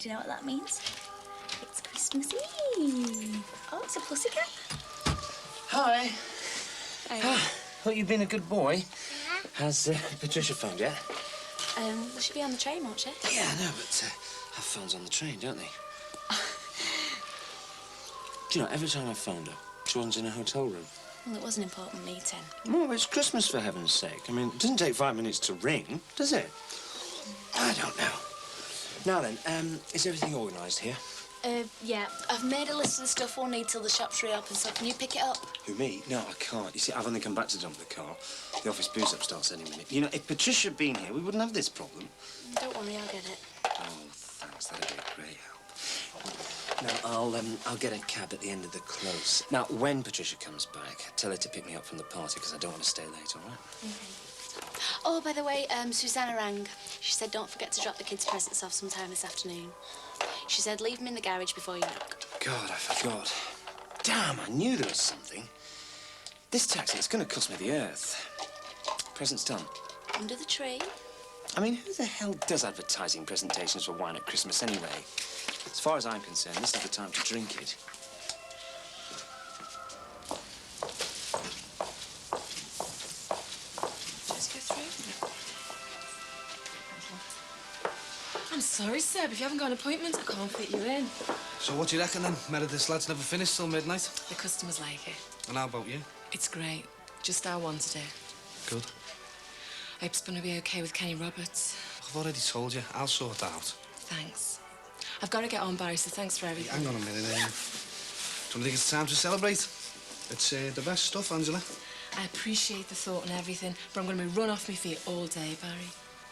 Do you know what that means? It's Christmas Eve. Oh, it's a pussycat. Hi. Hey. Thought you'd been a good boy. Yeah. Has Patricia phoned yet? Well, she'll be on the train, won't she? Yeah, I know, but have phones on the train, don't they? Do you know, every time I phoned her, she wasn't in a hotel room. Well, it was an important meeting. Oh, it's Christmas, for heaven's sake. I mean, it doesn't take 5 minutes to ring, does it? I don't know. Now then, is everything organised here? Yeah. I've made a list of the stuff we'll need till the shop's reopen, so can you pick it up? Who, me? No, I can't. You see, I've only come back to dump the car. The office booze up starts any minute. You know, if Patricia had been here, we wouldn't have this problem. Don't worry, I'll get it. Oh, thanks. That'd be a great help. Now, I'll get a cab at the end of the close. Now, when Patricia comes back, tell her to pick me up from the party, because I don't want to stay late, all right? Okay. Oh, by the way, Susanna rang. She said don't forget to drop the kids' presents off sometime this afternoon. She said leave them in the garage before you knock. God, I forgot. Damn, I knew there was something. This taxi, it's going to cost me the earth. Presents done. Under the tree. I mean, who the hell does advertising presentations for wine at Christmas anyway? As far as I'm concerned, this is the time to drink it. Just go through. I'm sorry, sir, but if you haven't got an appointment, I can't fit you in. So what do you reckon then? Meredith's lads never finished till midnight? The customers like it. And how about you? It's great. Just our one today. Good. I hope it's going to be okay with Kenny Roberts. I've already told you. I'll sort that out. Thanks. I've got to get on, Barry, so thanks for everything. Hang on a minute, Do you think it's time to celebrate? It's the best stuff, Angela. I appreciate the thought and everything, but I'm going to be run off my feet all day, Barry.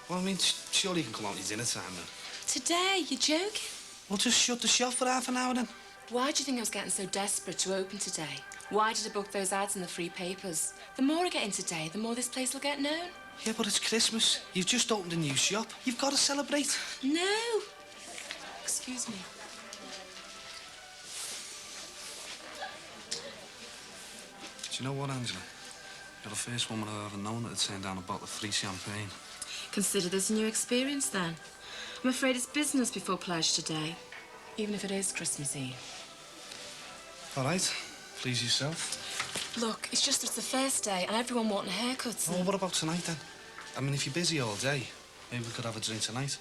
Well, I mean, surely you can come out at dinner time then. Today? You're joking? Well, just shut the shop for half an hour then. Why do you think I was getting so desperate to open today? Why did I book those ads in the free papers? The more I get in today, the more this place will get known. Yeah, but it's Christmas. You've just opened a new shop. You've got to celebrate. No. Excuse me. Do you know what, Angela? You're the first woman I've ever known that had turned down a bottle of free champagne. Consider this a new experience, then. I'm afraid it's business before pleasure today, even if it is Christmas Eve. All right. Please yourself. Look, it's just it's the first day and everyone wanting haircuts. Oh, what about tonight, then? I mean, if you're busy all day, maybe we could have a drink tonight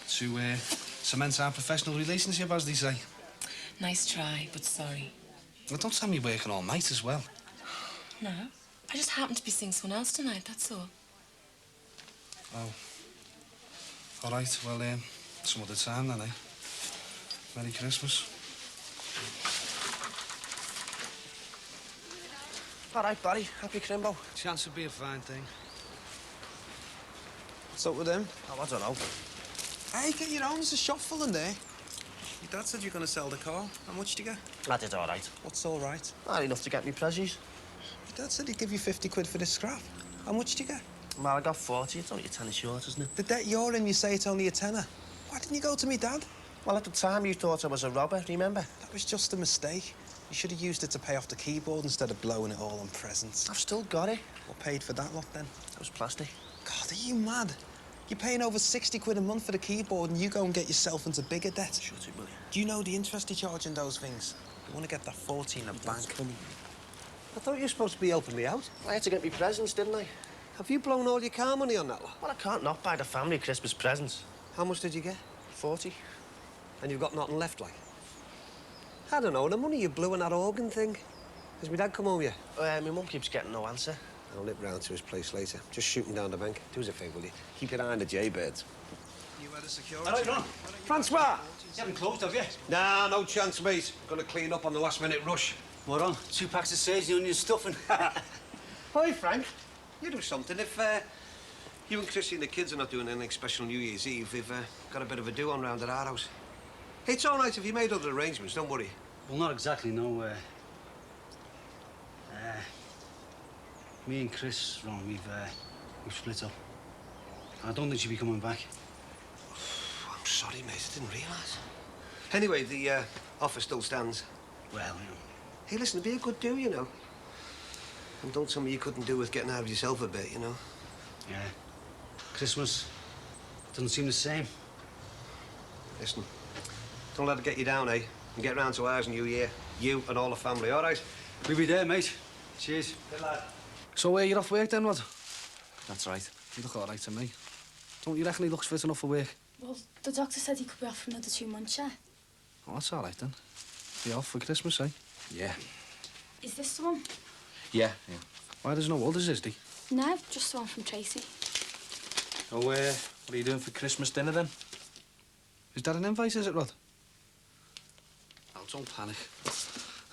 to cement our professional relationship, as they say. Nice try, but sorry. Well, don't tell me you're working all night as well. No, I just happen to be seeing someone else tonight, that's all. Oh. All right, well, some other time then, eh? Merry Christmas. All right, Barry. Happy Crimbo. Chance would be a fine thing. What's up with him? Oh, I don't know. Hey, get your own. There's a shop full in there. Your dad said you're going to sell the car. How much did you get? I did all right. What's all right? Not enough to get me prezzies. Your dad said he'd give you 50 quid for this scrap. How much did you get? Well, I got 40. It's only a tenner short, isn't it? The debt you're in, you say it's only a tenner. Why didn't you go to me dad? Well, at the time, you thought I was a robber, remember? That was just a mistake. You should have used it to pay off the keyboard instead of blowing it all on presents. I've still got it. What paid for that lot, then? It was plastic. God, are you mad? You're paying over 60 quid a month for the keyboard and you go and get yourself into bigger debt. Shut it, will you? Do you know the interest you charge in those things? You want to get that 40 in a bank. I thought you were supposed to be helping me out. I had to get me presents, didn't I? Have you blown all your car money on that lot? Well, I can't not buy the family Christmas presents. How much did you get? 40. And you've got nothing left, like? I don't know, the money you blew on that organ thing. Has my dad come home yet? My mum keeps getting no answer. I'll nip round to his place later. Just shoot him down the bank. Do us a favour, will you? Keep your eye on the jaybirds. You had a security? All right, Ron. Francois! You haven't closed, have you? Nah, no chance, mate. Gonna clean up on the last-minute rush. What on? 2 packs of sage and onion stuffing. Hi, Frank. You do something. If you and Chrissy and the kids are not doing anything special New Year's Eve, we've got a bit of a do-on round at our house. Hey, it's all right if you made other arrangements, don't worry. Well, not exactly, no. Me and Chris, Ron, we've split up. I don't think she'll be coming back. I'm sorry, mate. I didn't realise. Anyway, the offer still stands. Well, you know. Hey, listen, it'd be a good do, you know. And don't tell me you couldn't do with getting out of yourself a bit, you know. Yeah. Christmas doesn't seem the same. Listen, Don't let it get you down, eh? And get round to ours New Year. You and all the family, all right? We'll be there, mate. Cheers. Good lad. So, you're off work then, Rod? That's right. You look all right to me. Don't you reckon he looks fit enough for work? Well, the doctor said he could be off for another 2 months, yeah. Oh, that's all right then. Be off for Christmas, eh? Yeah. Is this the one? Yeah. Why, there's no others, is there? No, just the one from Tracy. Oh, what are you doing for Christmas dinner then? Is that an invite, is it, Rod? Oh, don't panic.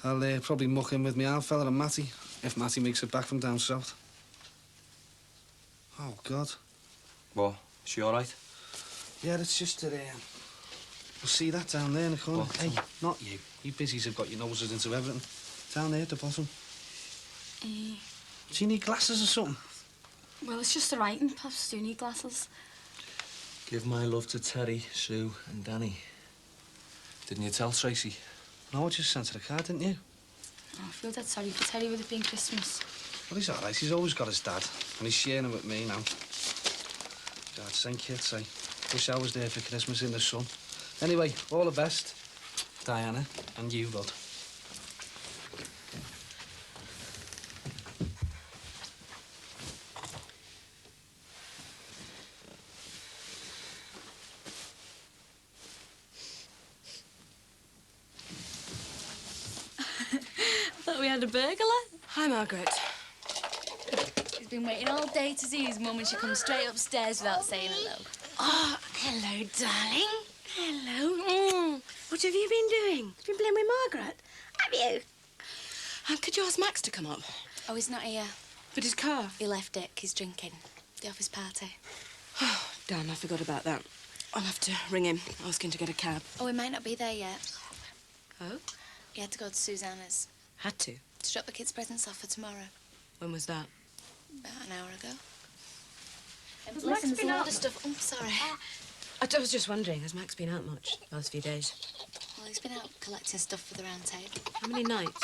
I'll probably muck in with me old fella and Matty, if Matty makes it back from down south. Oh, God. What? Is she all right? Yeah, it's just that, we'll see that down there in the corner. What? Hey, not you. You busies have got your noses into everything. Down there at the bottom. Do you need glasses or something? Well, it's just the writing. Perhaps do need glasses. Give my love to Terry, Sue and Danny. Didn't you tell Tracy? No, I just sent her a card, didn't you? Oh, I feel dead sorry for Terry with it being Christmas. Well, he's all right. He's always got his dad. And he's sharing it with me now. God's sake, I'd say. Wish I was there for Christmas in the sun. Anyway, all the best, Diana, and you, Rod. Thought we had a burglar. Hi, Margaret. He's been waiting all day to see his mum and she comes straight upstairs without saying hello. Oh, hello, darling. Hello. What have you been doing? Been playing with Margaret? Have you? Could you ask Max to come up? Oh, he's not here. But his car? He left Dick. He's drinking. The office party. Oh, damn, I forgot about that. I'll have to ring him, ask him to get a cab. Oh, he might not be there yet. Oh? He had to go to Susanna's Had to? to drop the kids' presents off for tomorrow. When was that? About an hour ago. Has Listen, Max there's been a lot out? of stuff. Oh, sorry. I was just wondering, has Max been out much the last few days? Well, he's been out collecting stuff for the round table. How many nights?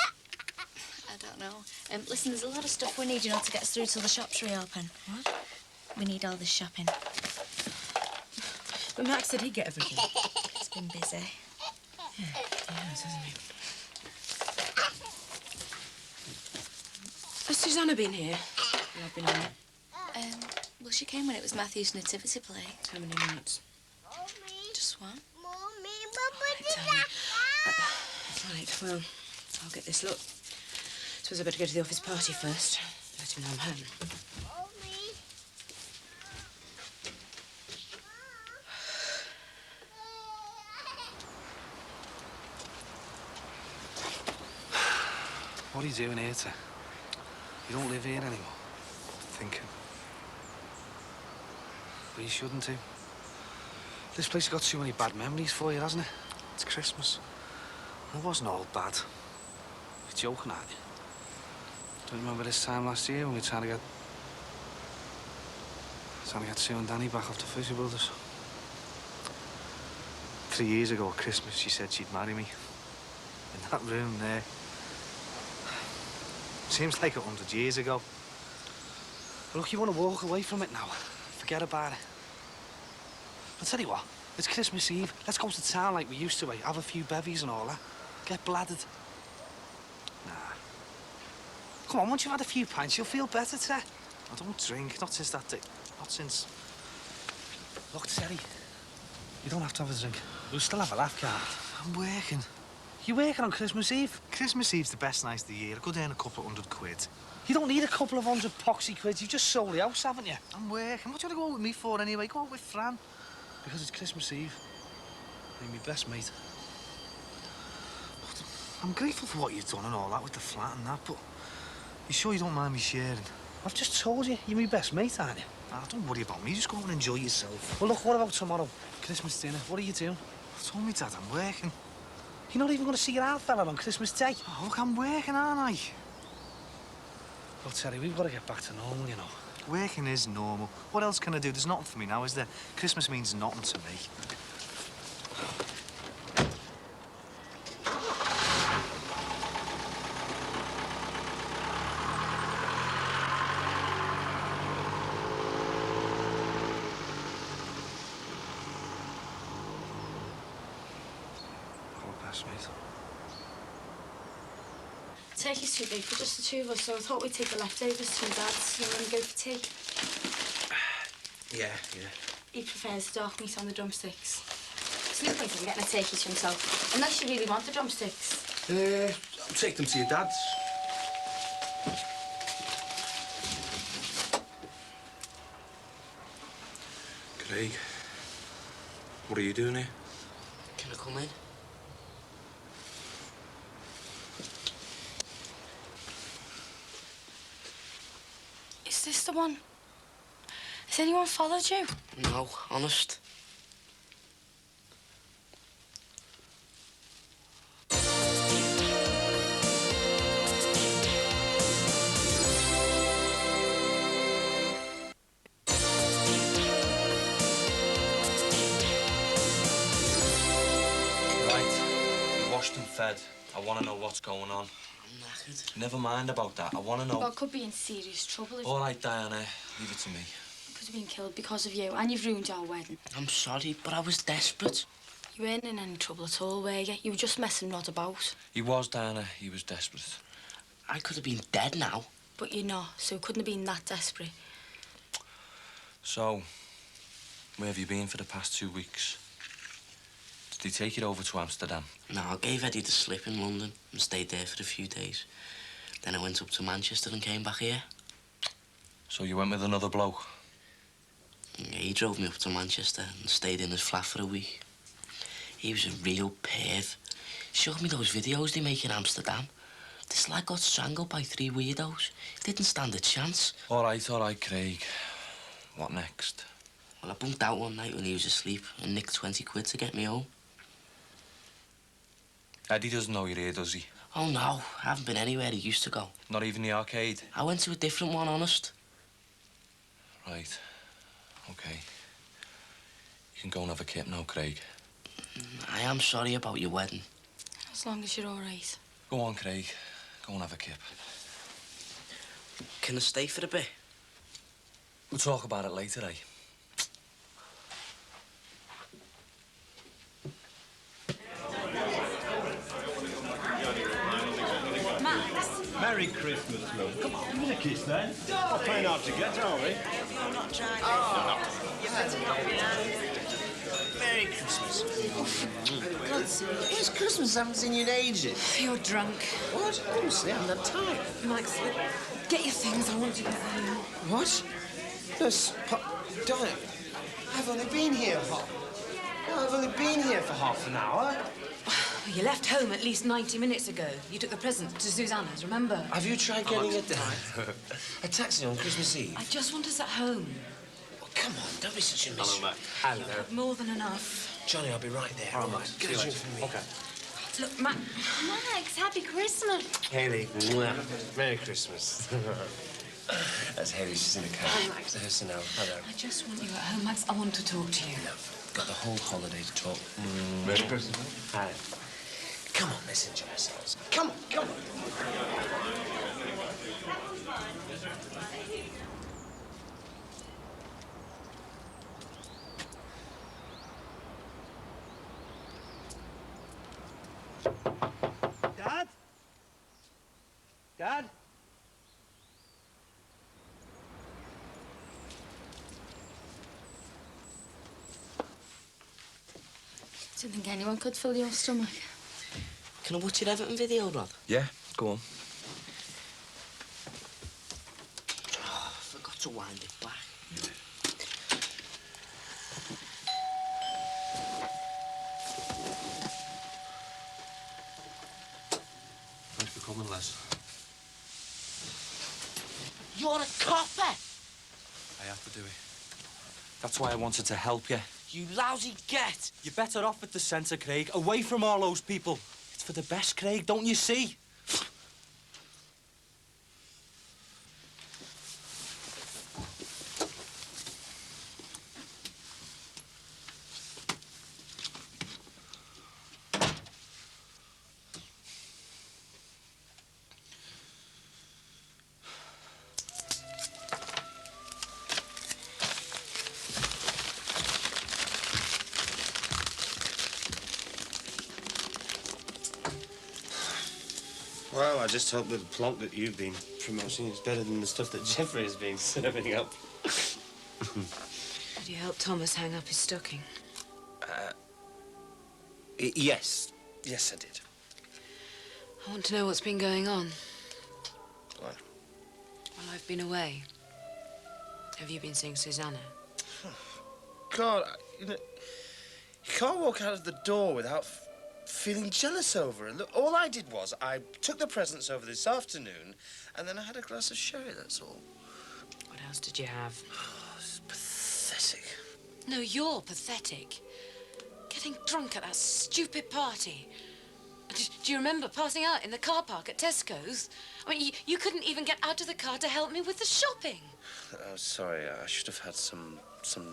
I don't know. Listen, there's a lot of stuff we need, to get us through till the shops reopen. What? We need all this shopping. But Max said he'd get everything. He's been busy. He has, hasn't he? Has Susanna been here? Yeah, I've been on. Well, she came when it was Matthew's nativity play. How many nights? Just one. Right, well, I'll get this look. Suppose I better go to the office party first. Let him know I'm home. What are you doing here, Ter? You don't live here anymore. Thinking. But you shouldn't do. This place has got too many bad memories for you, hasn't it? It's Christmas. It wasn't all bad. You're joking, aren't you? Don't you remember this time last year when we were trying to get Sue and Danny back off the Fisher Brothers? 3 years ago at Christmas, she said she'd marry me. In that room there. Seems like 100 years ago. But look, you want to walk away from it now. Forget about it. I'll tell you what, it's Christmas Eve. Let's go to town like we used to, have a few bevies and all that. Get bladdered. Nah. Come on, once you've had a few pints, you'll feel better, Ter. I don't drink, not since that day. Not since... Look, Terry, you don't have to have a drink. We'll still have a laugh, can't we? I'm working. You working on Christmas Eve? Christmas Eve's the best night of the year. I could earn a couple of £100. You don't need a couple of £100 poxy quids. You've just sold the house, haven't you? I'm working. What do you want to go out with me for anyway? Go out with Fran. Because it's Christmas Eve. You're my best mate. I'm grateful for what you've done and all that with the flat and that, but you sure you don't mind me sharing? I've just told you, you're my best mate, aren't you? Ah, don't worry about me. Just go out and enjoy yourself. Well, look, what about tomorrow? Christmas dinner. What are you doing? I told me, Dad, I'm working. You're not even going to see your old fella on Christmas Day. Oh, look, I'm working, aren't I? Well, Terry, we've got to get back to normal, you know. Working is normal. What else can I do? There's nothing for me now, is there? Christmas means nothing to me. Yes, mate. Turkey's too big for just the two of us, so I thought we'd take the leftovers to Dad's and then go for tea. Yeah. He prefers the dark meat on the drumsticks. There's no point in getting a turkey to himself, unless you really want the drumsticks. I'll take them to your dad's. Craig, what are you doing here? Can I come in? Is this the one? Has anyone followed you? No, honest. Washed and fed. I want to know what's going on. I'm knackered. Never mind about that. I want to know. God could be in serious trouble if... All right, Diana. Leave it to me. He could have been killed because of you, and you've ruined our wedding. I'm sorry, but I was desperate. You weren't in any trouble at all, were you? You were just messing Rod about. He was, Diana. He was desperate. I could have been dead now. But you're not, so it couldn't have been that desperate. So, where have you been for the past 2 weeks? Did he take you over to Amsterdam? No, I gave Eddie the slip in London and stayed there for a few days. Then I went up to Manchester and came back here. So you went with another bloke? Yeah, he drove me up to Manchester and stayed in his flat for a week. He was a real perv. Showed me those videos they make in Amsterdam. This lad got strangled by 3 weirdos. Didn't stand a chance. All right, Craig. What next? Well, I bunked out one night when he was asleep and nicked 20 quid to get me home. Eddie doesn't know you're here, does he? Oh, no. I haven't been anywhere he used to go. Not even the arcade? I went to a different one, honest. Right. OK. You can go and have a kip now, Craig. I am sorry about your wedding. As long as you're all right. Go on, Craig. Go and have a kip. Can I stay for a bit? We'll talk about it later, eh? Merry Christmas, love. Come on, give us a kiss then. We're playing hard to get, aren't we? You're not driving. Merry Christmas. God's sake, where's Christmas? I haven't seen you in ages. You're drunk. What? Honestly, I haven't had time. Max, get your things. I want to get home. What? Yes, Donna, I've only been here I've only been here for half an hour. You left home at least 90 minutes ago. You took the present to Susanna's, remember? Have you tried getting a taxi on Christmas Eve? I just want us at home. Well, come on, don't be such a miss. Hello. More than enough. Johnny, I'll be right there. All right, Get a drink for me. Okay. Look, Matt. Max, happy Christmas. Haley, Merry Christmas. That's Haley, she's in the car. Hi, Max. There's her now. Hello. I just want you at home, Max. I want to talk to you. No, got the whole holiday to talk. Merry Christmas. Hi. Come on, let's enjoy ourselves. Come on, come on. Dad? Dad? Didn't think anyone could fill your stomach. Can I watch your Everton video, Rod? Yeah, go on. Oh, I forgot to wind it back. Thanks for coming, Les. You're a copper! I have to do it. That's why I wanted to help you. You lousy get! You're better off at the centre, Craig, away from all those people. It's for the best, Craig, don't you see? I just hope that the plonk that you've been promoting is better than the stuff that Jeffrey has been serving up. Did you help Thomas hang up his stocking? Yes. Yes, I did. I want to know what's been going on. What? While I've been away. Have you been seeing Susanna? God, you can't walk out of the door without feeling jealous over her. Look, all I did was I took the presents over this afternoon, and then I had a glass of sherry, that's all. What else did you have? Oh, it's pathetic. No, you're pathetic. Getting drunk at that stupid party. Do you remember passing out in the car park at Tesco's? I mean, you couldn't even get out of the car to help me with the shopping. Oh, sorry, I should have had some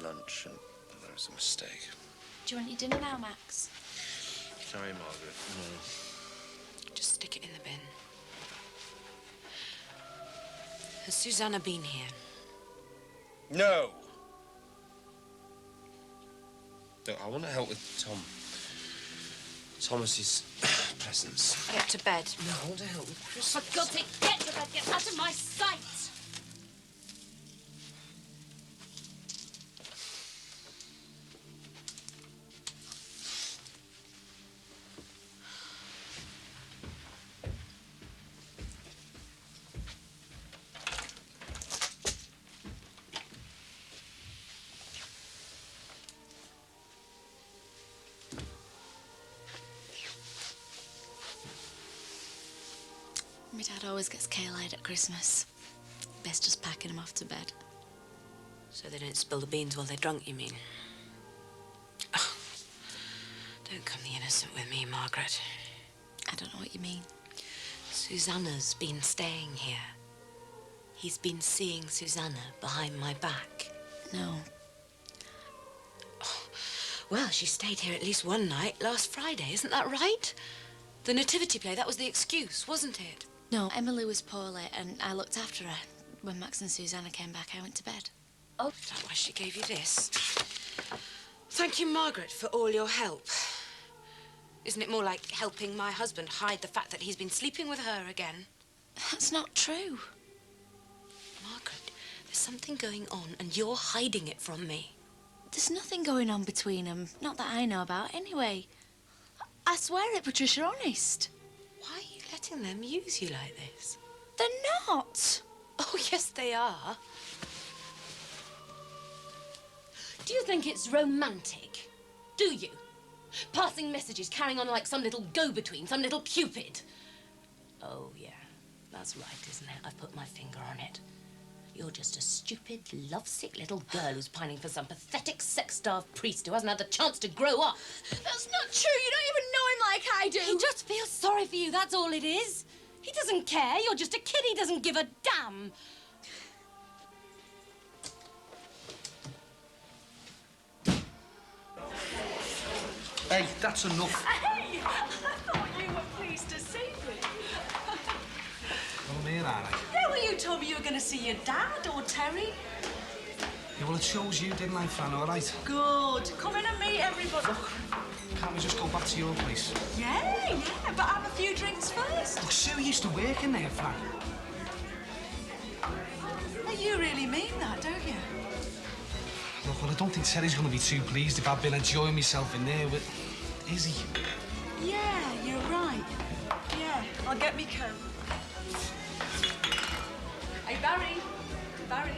lunch, and there was a mistake. Do you want your dinner now, Max? Sorry, Margaret. Just stick it in the bin. Has Susanna been here? No! Look, I want to help with Thomas's presents. Get to bed. No, I want to help with Christmas. For God's sake, get to bed. Get out of my sight. My dad always gets kale-eyed at Christmas. Best just packing him off to bed. So they don't spill the beans while they're drunk, you mean? Oh, don't come the innocent with me, Margaret. I don't know what you mean. Susanna's been staying here. He's been seeing Susanna behind my back. No. Oh, well, she stayed here at least one night last Friday, isn't that right? The nativity play, that was the excuse, wasn't it? No, Emily was poorly and I looked after her. When Max and Susanna came back, I went to bed. Oh, is that why she gave you this? Thank you, Margaret, for all your help. Isn't it more like helping my husband hide the fact that he's been sleeping with her again? That's not true. Margaret, there's something going on and you're hiding it from me. There's nothing going on between them. Not that I know about, anyway. I swear it, Patricia, honest. Why are you letting them use you like this? They're not. Oh, yes, they are. Do you think it's romantic? Do you? Passing messages, carrying on like some little go-between, some little Cupid. Oh, yeah, that's right, isn't it? I've put my finger on it. You're just a stupid, lovesick little girl who's pining for some pathetic, sex-starved priest who hasn't had the chance to grow up. That's not true. You don't even know him like I do. He just feels sorry for you, that's all it is. He doesn't care. You're just a kid. He doesn't give a damn. Hey, that's enough. Hey! I thought you were pleased to see me. Well, I'm here, aren't I? Yeah, well, you told me you were going to see your dad or Terry. Yeah, well, it shows you, didn't I, Fran, all right? Good. Come in and meet everybody. Look, can't we just go back to your place? Yeah, but have a few drinks first. Look, Sue used to work in there, Fran. Now, you really mean that, don't you? Look, well, I don't think Terry's going to be too pleased if I've been enjoying myself in there with Izzy. Yeah, you're right. Yeah, I'll get me coat. Hey, Barry. Barry.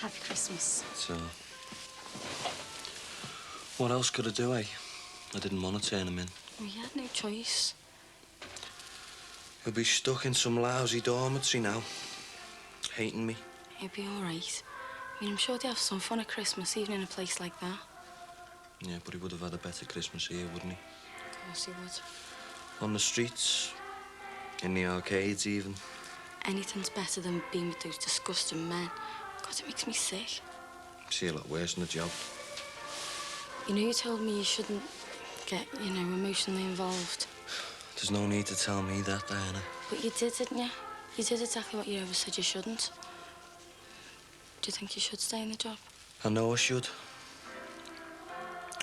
Happy Christmas. So, what else could I do, eh? I didn't want to turn him in. Well, you had no choice. He'll be stuck in some lousy dormitory now, hating me. He'll be all right. I mean, I'm sure they'd have some fun at Christmas, even in a place like that. Yeah, but he would have had a better Christmas here, wouldn't he? Of course he would. On the streets, in the arcades even. Anything's better than being with those disgusting men. God, it makes me sick. See a lot worse than the job. You know, you told me you shouldn't get, emotionally involved. There's no need to tell me that, Diana. But you did, didn't you? You did exactly what you always said you shouldn't. Do you think you should stay in the job? I know I should.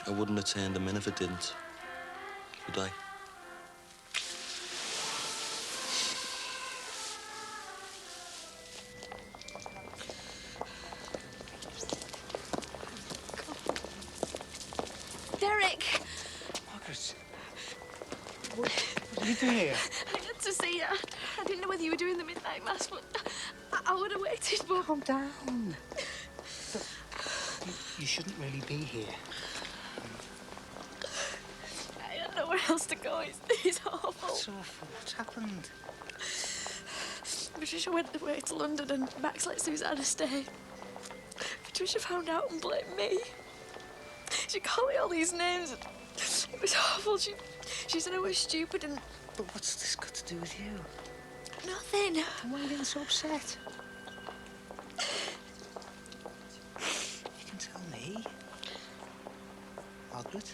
I wouldn't have turned him in if it didn't. Would I? Derek! Margaret. What are you doing here? I had to see you. I didn't know whether you were doing the midnight mass, but I would have waited, but... Calm down. Look, you shouldn't really be here. I had nowhere else to go. It's awful. What's awful? What's happened? Patricia went away to London and Max let Susanna stay. Patricia found out and blamed me. She called me all these names. It was awful. She said I was stupid and... But what's this got to do with you? Nothing. Then why are you getting so upset? You can tell me. Margaret?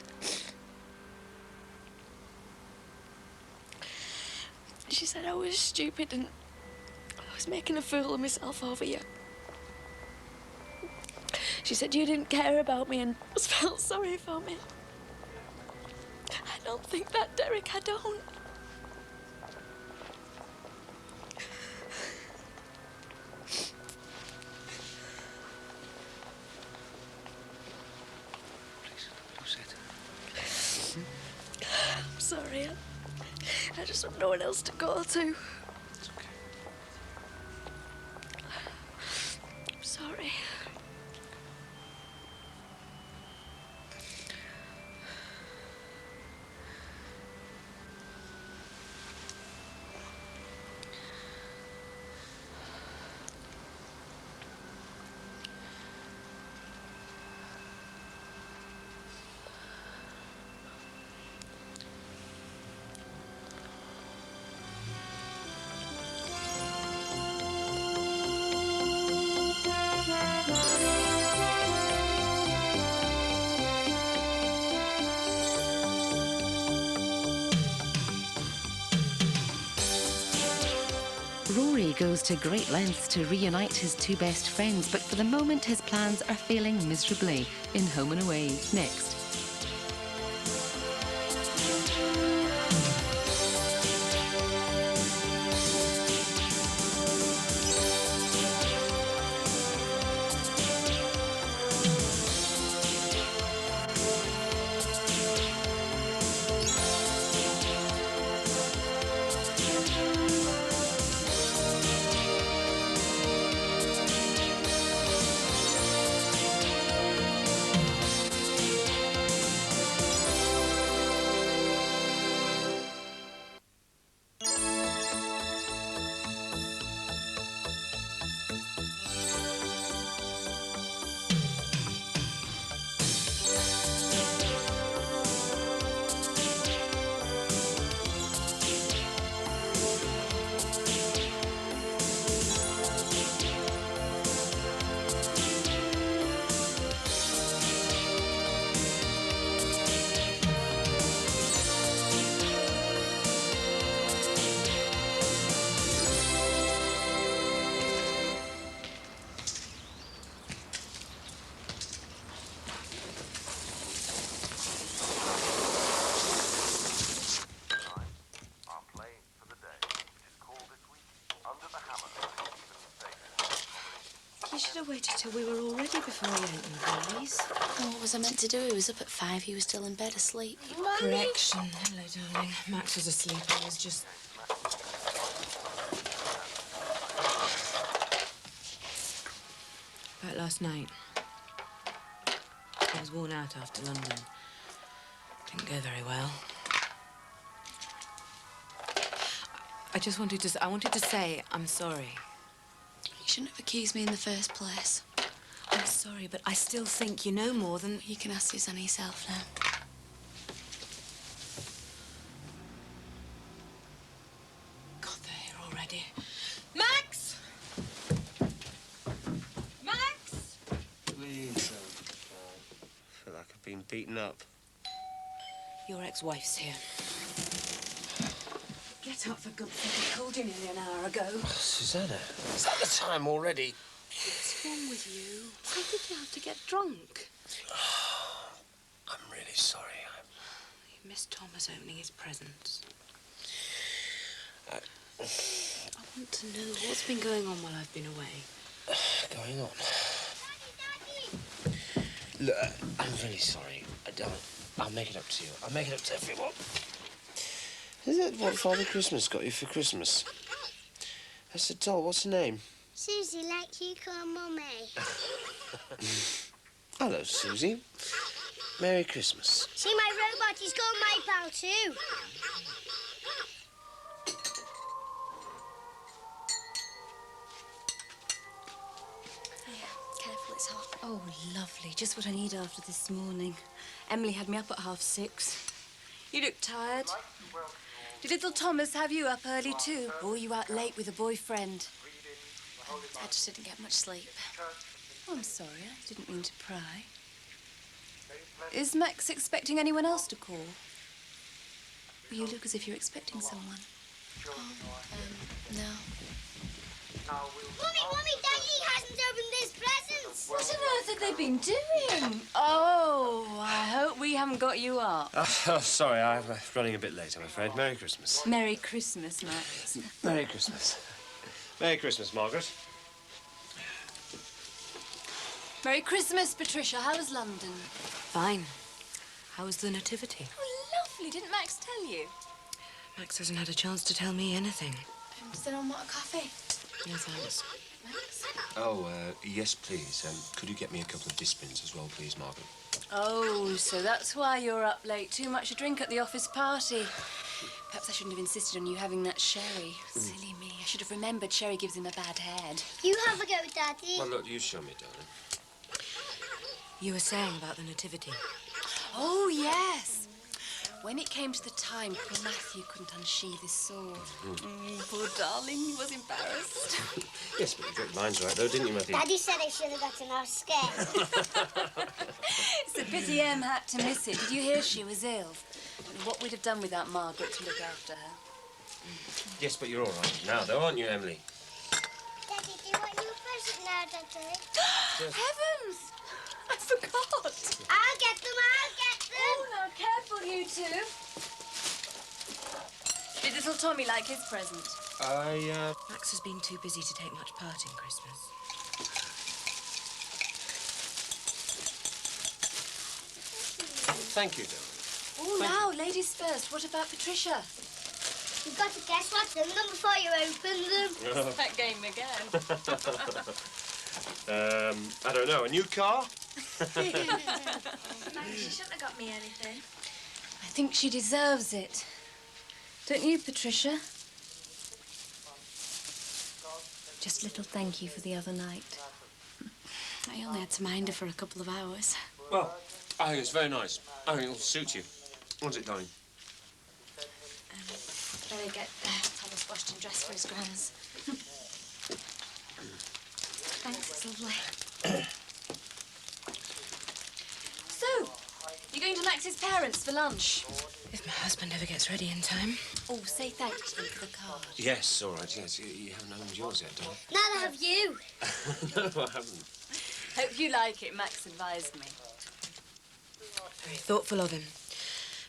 She said I was stupid and I was making a fool of myself over you. She said you didn't care about me and felt sorry for me. I don't think that, Derek. I don't. I'm sorry. I just have no one else to go to. It's okay. I'm sorry. Rory goes to great lengths to reunite his two best friends, but for the moment his plans are failing miserably. In Home and Away, next. You should have waited till we were all ready before you opened the valleys. Well, what was I meant to do? He was up at 5. He was still in bed asleep. Correction. Hello, darling. Max was asleep. I was just... About last night. I was worn out after London. Didn't go very well. I wanted to say I'm sorry. You shouldn't have accused me in the first place. I'm sorry, but I still think you know more than... You can ask Susanna yourself now. God, they're here already. Max! Max! Please, I feel like I've been beaten up. Your ex-wife's here. Get up, for God's sake. I called you nearly an hour ago. Susanna, is that the time already? What's wrong with you? Why did you have to get drunk? I'm really sorry. You missed Thomas opening his presents. I want to know what's been going on while I've been away. Going on? Look, I'm really sorry. I'll make it up to you. I'll make it up to everyone. Is that what Father Christmas got you for Christmas? That's a doll. What's her name? Susie, like you call Mummy. Hello, Susie. Merry Christmas. See, my robot, he's got my pal too. Careful, it's hot. Oh, lovely. Just what I need after this morning. Emily had me up at 6:30. You look tired. Did little Thomas have you up early too? Or were you out late with a boyfriend? I just didn't get much sleep. Oh, I'm sorry. I didn't mean to pry. Is Max expecting anyone else to call? Well, you look as if you're expecting someone. No. Mummy, Daddy hasn't opened his presents. What on earth have they been doing? Oh, I hope we haven't got you up. Sorry, I'm running a bit late, I'm afraid. Merry Christmas. Merry Christmas, Max. Merry Christmas. Merry Christmas, Margaret. Merry Christmas, Patricia. How was London? Fine. How was the nativity? Oh, lovely. Didn't Max tell you? Max hasn't had a chance to tell me anything. Does anyone want a coffee? No, thanks. Max? Oh, yes, please. Could you get me a couple of dispins as well, please, Margaret? Oh, so that's why you're up late. Too much to drink at the office party. Perhaps I shouldn't have insisted on you having that sherry. Silly me. I should have remembered sherry gives him a bad head. You have a go, Daddy. Well, look, you show me, darling. You were saying about the nativity. Oh, yes. When it came to the time, poor Matthew couldn't unsheathe his sword. Poor darling, he was embarrassed. Yes, but you got your minds right, though, didn't you, Matthew? Daddy said I should have got an Oscar. It's a pity Em had to miss it. Did you hear she was ill? And what we'd have done without Margaret to look after her. Yes, but you're all right now, though, aren't you, Emily? Daddy, do you want your present now, Daddy? Heavens! I forgot. I'll get them. Oh, now, careful, you two. Did little Tommy like his present? Max has been too busy to take much part in Christmas. Thank you, darling. Oh, now, ladies first. What about Patricia? You've got to guess what's in them before you open them. That game again. I don't know. A new car? Mummy, she shouldn't have got me anything. I think she deserves it. Don't you, Patricia? Just a little thank you for the other night. I only had to mind her for a couple of hours. Well, I think it's very nice. I think it'll suit you. What's it, darling? Better get Thomas washed and dressed for his gran's. Thanks, it's lovely. So, you're going to Max's parents for lunch? If my husband ever gets ready in time. Oh, say thanks to them for the card. Yes, all right, yes. You haven't opened yours yet, darling. Neither have you. No, I haven't. Hope you like it, Max advised me. Very thoughtful of him.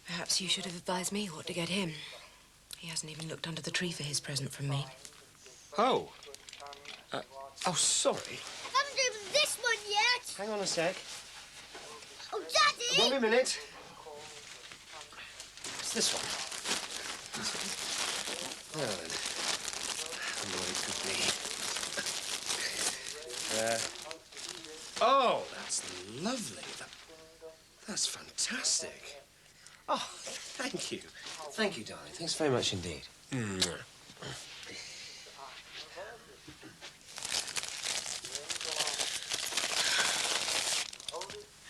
Perhaps you should have advised me what to get him. He hasn't even looked under the tree for his present from me. Oh. Oh, sorry. I haven't opened this one yet. Hang on a sec. Oh, Daddy! Won't be a minute. It's this one. Well, then. I wonder what it could be. Oh, that's lovely. That's fantastic. Oh, thank you. Thank you, darling. Thanks very much indeed.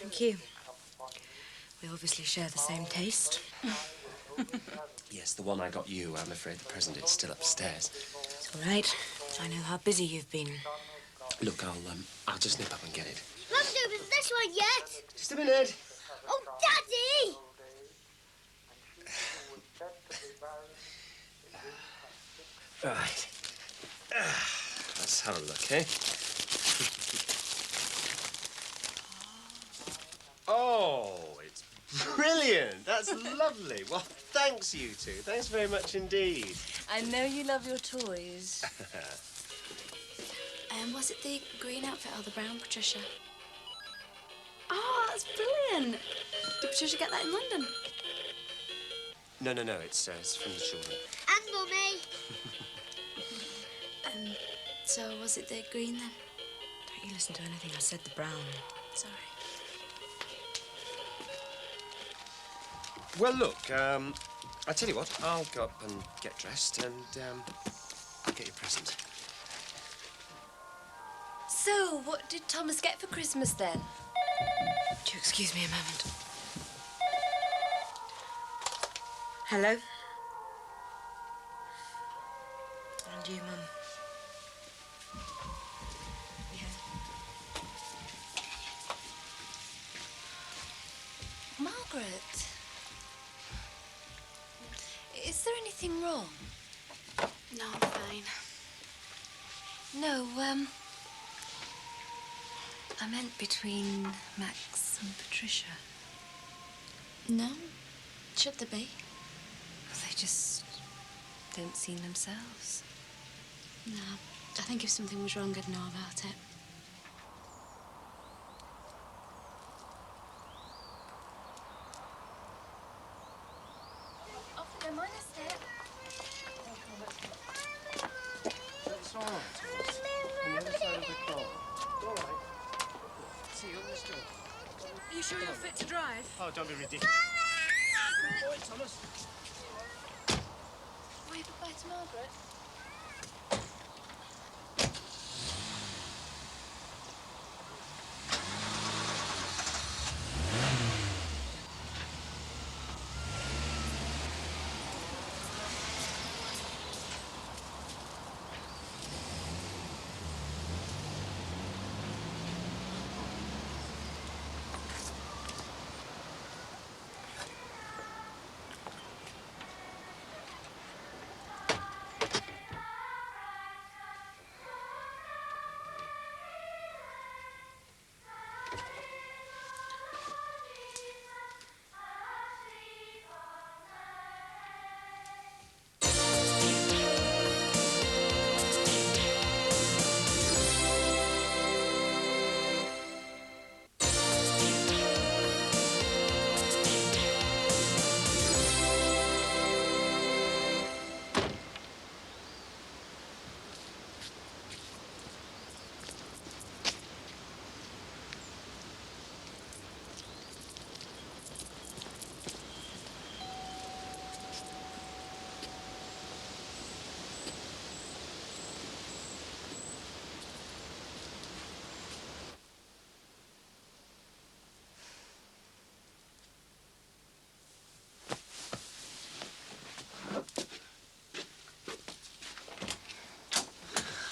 Thank you. We obviously share the same taste. Yes, the one I got you. I'm afraid the present is still upstairs. It's all right. I know how busy you've been. Look, I'll just nip up and get it. Not doing this one yet. Just a minute. Oh, Daddy! Right. Let's have a look, eh? Oh, it's brilliant. That's lovely. Well, thanks, you two. Thanks very much indeed. I know you love your toys. Was it the green outfit or the brown, Patricia? Oh, that's brilliant. Did Patricia get that in London? No, it's from the children. And Mummy. So was it the green then? Don't you listen to anything I said, the brown. Sorry. Well, look, I tell you what, I'll go up and get dressed and, I'll get your present. So, what did Thomas get for Christmas then? Do you excuse me a moment? Hello? And you, Mum? Margaret, is there anything wrong? No, I'm fine. No, I meant between Max and Patricia. No? Should there be? They just don't seem themselves. No. I think if something was wrong, I'd know about it. Off you go, mind a step. It's all right. On the other side of the car. All right. See you on this door. Are you sure you're fit to drive? Oh, don't be ridiculous. Boy, Thomas. Wave goodbye to Margaret.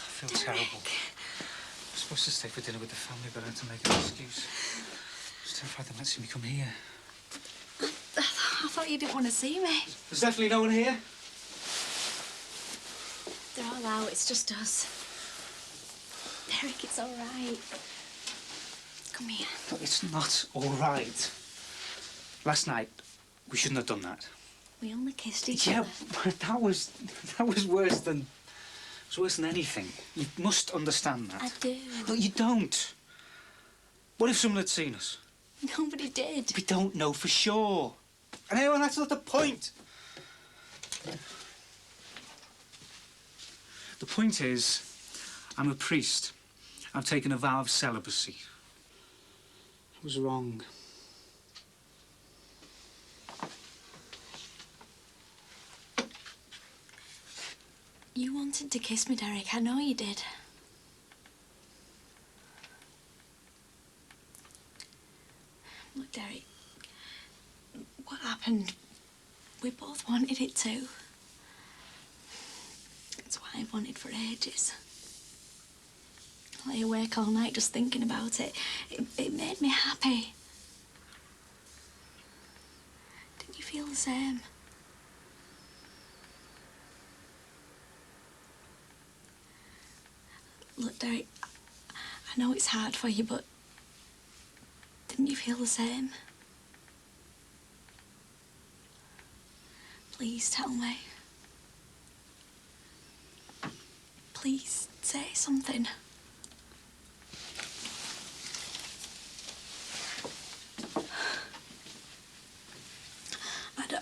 I feel terrible. I was supposed to stay for dinner with the family, but I had to make an excuse. I was terrified they might see me come here. I thought you didn't want to see me. There's definitely no one here. They're all out. It's just us. Derek, it's all right. Come here. Look, it's not all right. Last night, we shouldn't have done that. We only kissed each Yeah, other. but that was worse than... It was worse than anything. You must understand that. I do. No, you don't. What if someone had seen us? Nobody did. We don't know for sure. And anyway, that's not the point. The point is, I'm a priest. I've taken a vow of celibacy. I was wrong. wanted to kiss me, Derek. I know you did. Look, Derek, what happened, we both wanted it too. It's what I've wanted for ages. I lay awake all night just thinking about it. It made me happy. Didn't you feel the same? Look, Derek, I know it's hard for you, but didn't you feel the same? Please tell me. Please say something.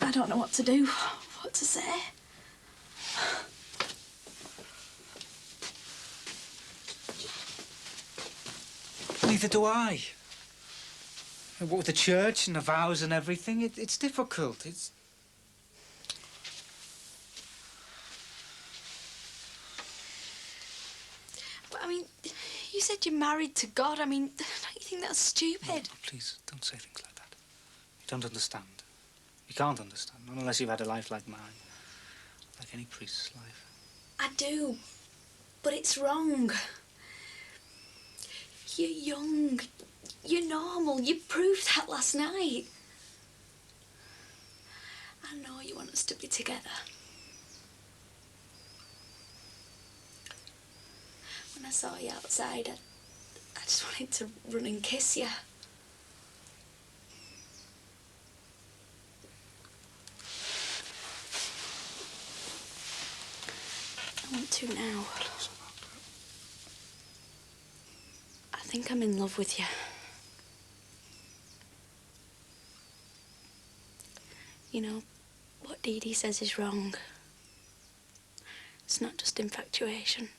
I don't know what to do, what to say. Neither do I. And what with the church and the vows and everything, it's difficult. It's... But, I mean, you said you're married to God. I mean, don't you think that's stupid? No, please, don't say things like that. You don't understand. You can't understand, not unless you've had a life like mine. Like any priest's life. I do, but it's wrong. You're young. You're normal. You proved that last night. I know you want us to be together. When I saw you outside, I just wanted to run and kiss you. I want to now. I think I'm in love with you. You know, what Dee Dee says is wrong. It's not just infatuation.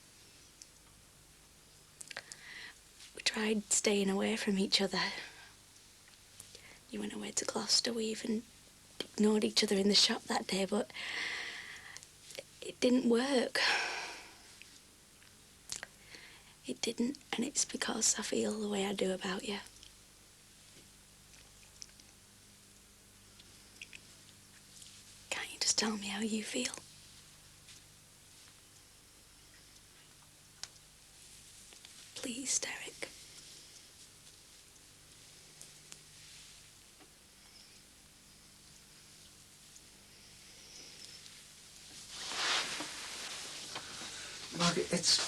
We tried staying away from each other. You went away to Gloucester. We even ignored each other in the shop that day, but it didn't work. It didn't, and it's because I feel the way I do about you. Can't you just tell me how you feel? Please, Derek. Margaret, it's...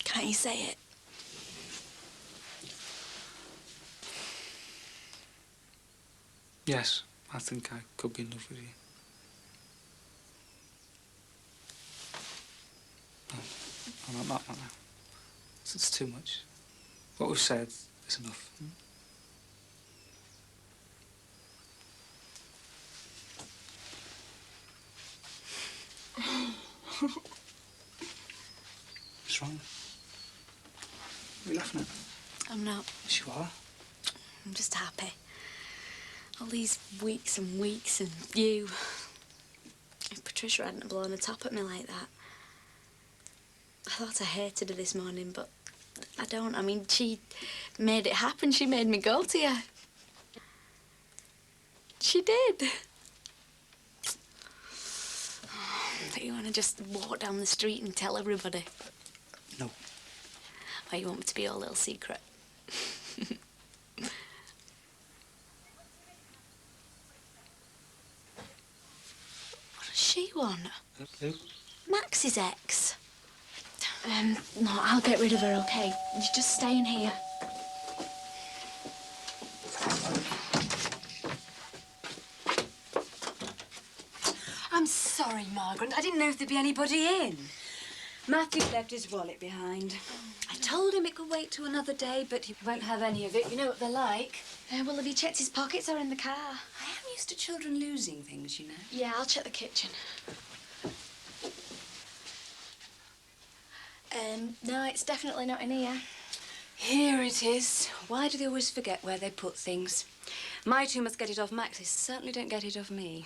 Can't you say it? Yes, I think I could be in love with you. No, not now. It's too much. What we've said is enough. What's wrong? What are you laughing at? I'm not. Yes, you are. I'm just happy. All these weeks and weeks and you. If Patricia hadn't blown a top at me like that. I thought I hated her this morning, but I don't. I mean, she made it happen. She made me go to you. She did. Do you want to just walk down the street and tell everybody? No. Or you want me to be your little secret? What does she want? Who? Max's ex. No, I'll get rid of her, okay? You just stay in here. I'm sorry, Margaret. I didn't know if there'd be anybody in. Matthew left his wallet behind. I told him it could wait till another day, but he won't have any of it. You know what they're like. Well, have you checked his pockets or in the car? I am used to children losing things, you know. Yeah, I'll check the kitchen. No, it's definitely not in here. Here it is. Why do they always forget where they put things? My two must get it off Max's. Certainly don't get it off me.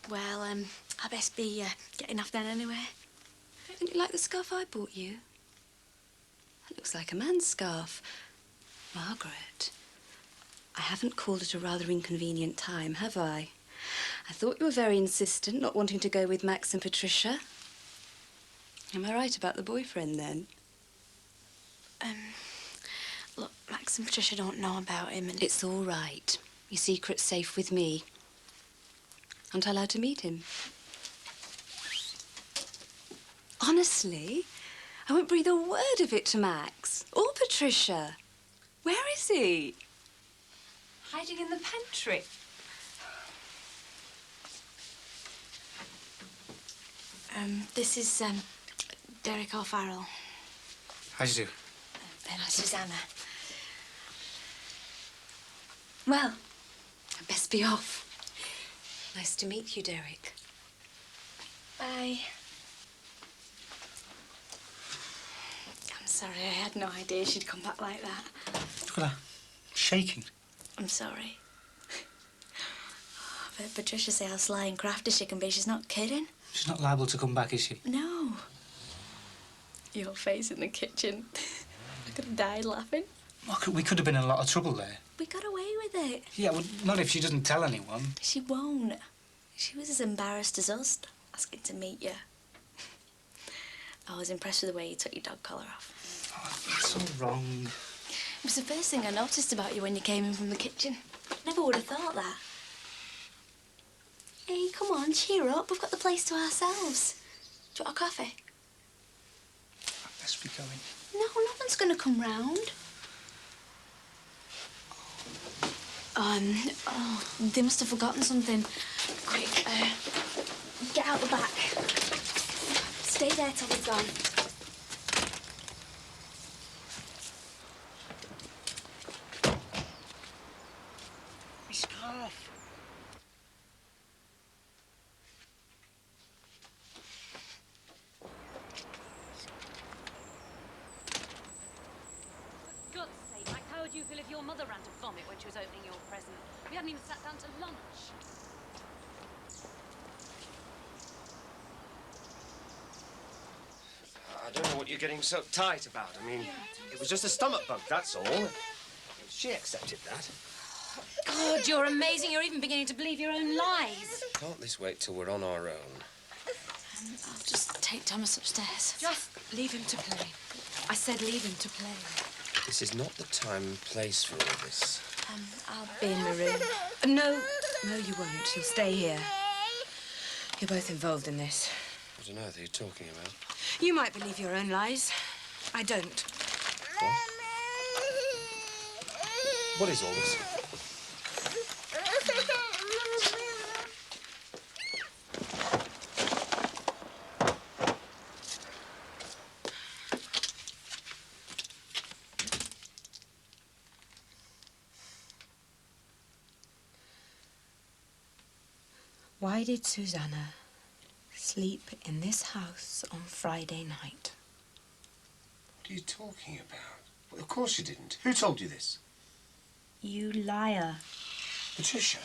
Well, I best be getting off then anyway. Don't you like the scarf I bought you? That looks like a man's scarf. Margaret, I haven't called at a rather inconvenient time, have I? I thought you were very insistent, not wanting to go with Max and Patricia. Am I right about the boyfriend, then? Look, Max and Patricia don't know about him and... It's all right. Your secret's safe with me. Aren't I allowed to meet him? Honestly, I won't breathe a word of it to Max or Patricia. Where is he? Hiding in the pantry. This is, Derek O'Farrell. How'd you do? And Susanna. Well, I best be off. Nice to meet you, Derek. Bye. I'm sorry, I had no idea she'd come back like that. Look at her. Shaking. I'm sorry. I've heard Patricia say how sly and crafty she can be. She's not kidding. She's not liable to come back, is she? No. Your face in the kitchen. I could have died laughing. We could have been in a lot of trouble there. We got away with it. Yeah, well, not if she doesn't tell anyone. She won't. She was as embarrassed as us asking to meet you. I was impressed with the way you took your dog collar off. Oh, that's so wrong. It was the first thing I noticed about you when you came in from the kitchen. Never would have thought that. Hey, come on, cheer up. We've got the place to ourselves. Do you want a coffee? I best be going. No, no one's going to come round. Oh, they must have forgotten something. Quick, get out the back. Stay there till they've gone. My scarf. For God's sake, Mike, how would you feel if your mother ran to vomit when she was opening your present? We hadn't even sat down to lunch. I don't know what you're getting so tight about. I mean, it was just a stomach bug, that's all. She accepted that. God, you're amazing. You're even beginning to believe your own lies. Can't this wait till we're on our own? I'll just take Thomas upstairs. Just leave him to play. I said leave him to play. This is not the time and place for all this. I'll be in my room. No, you won't. You'll stay here. You're both involved in this. What on earth are you talking about? You might believe your own lies. I don't. What is all this? Why did Susanna sleep in this house on Friday night? What are you talking about? Well, of course you didn't. Who told you this? You liar. Patricia.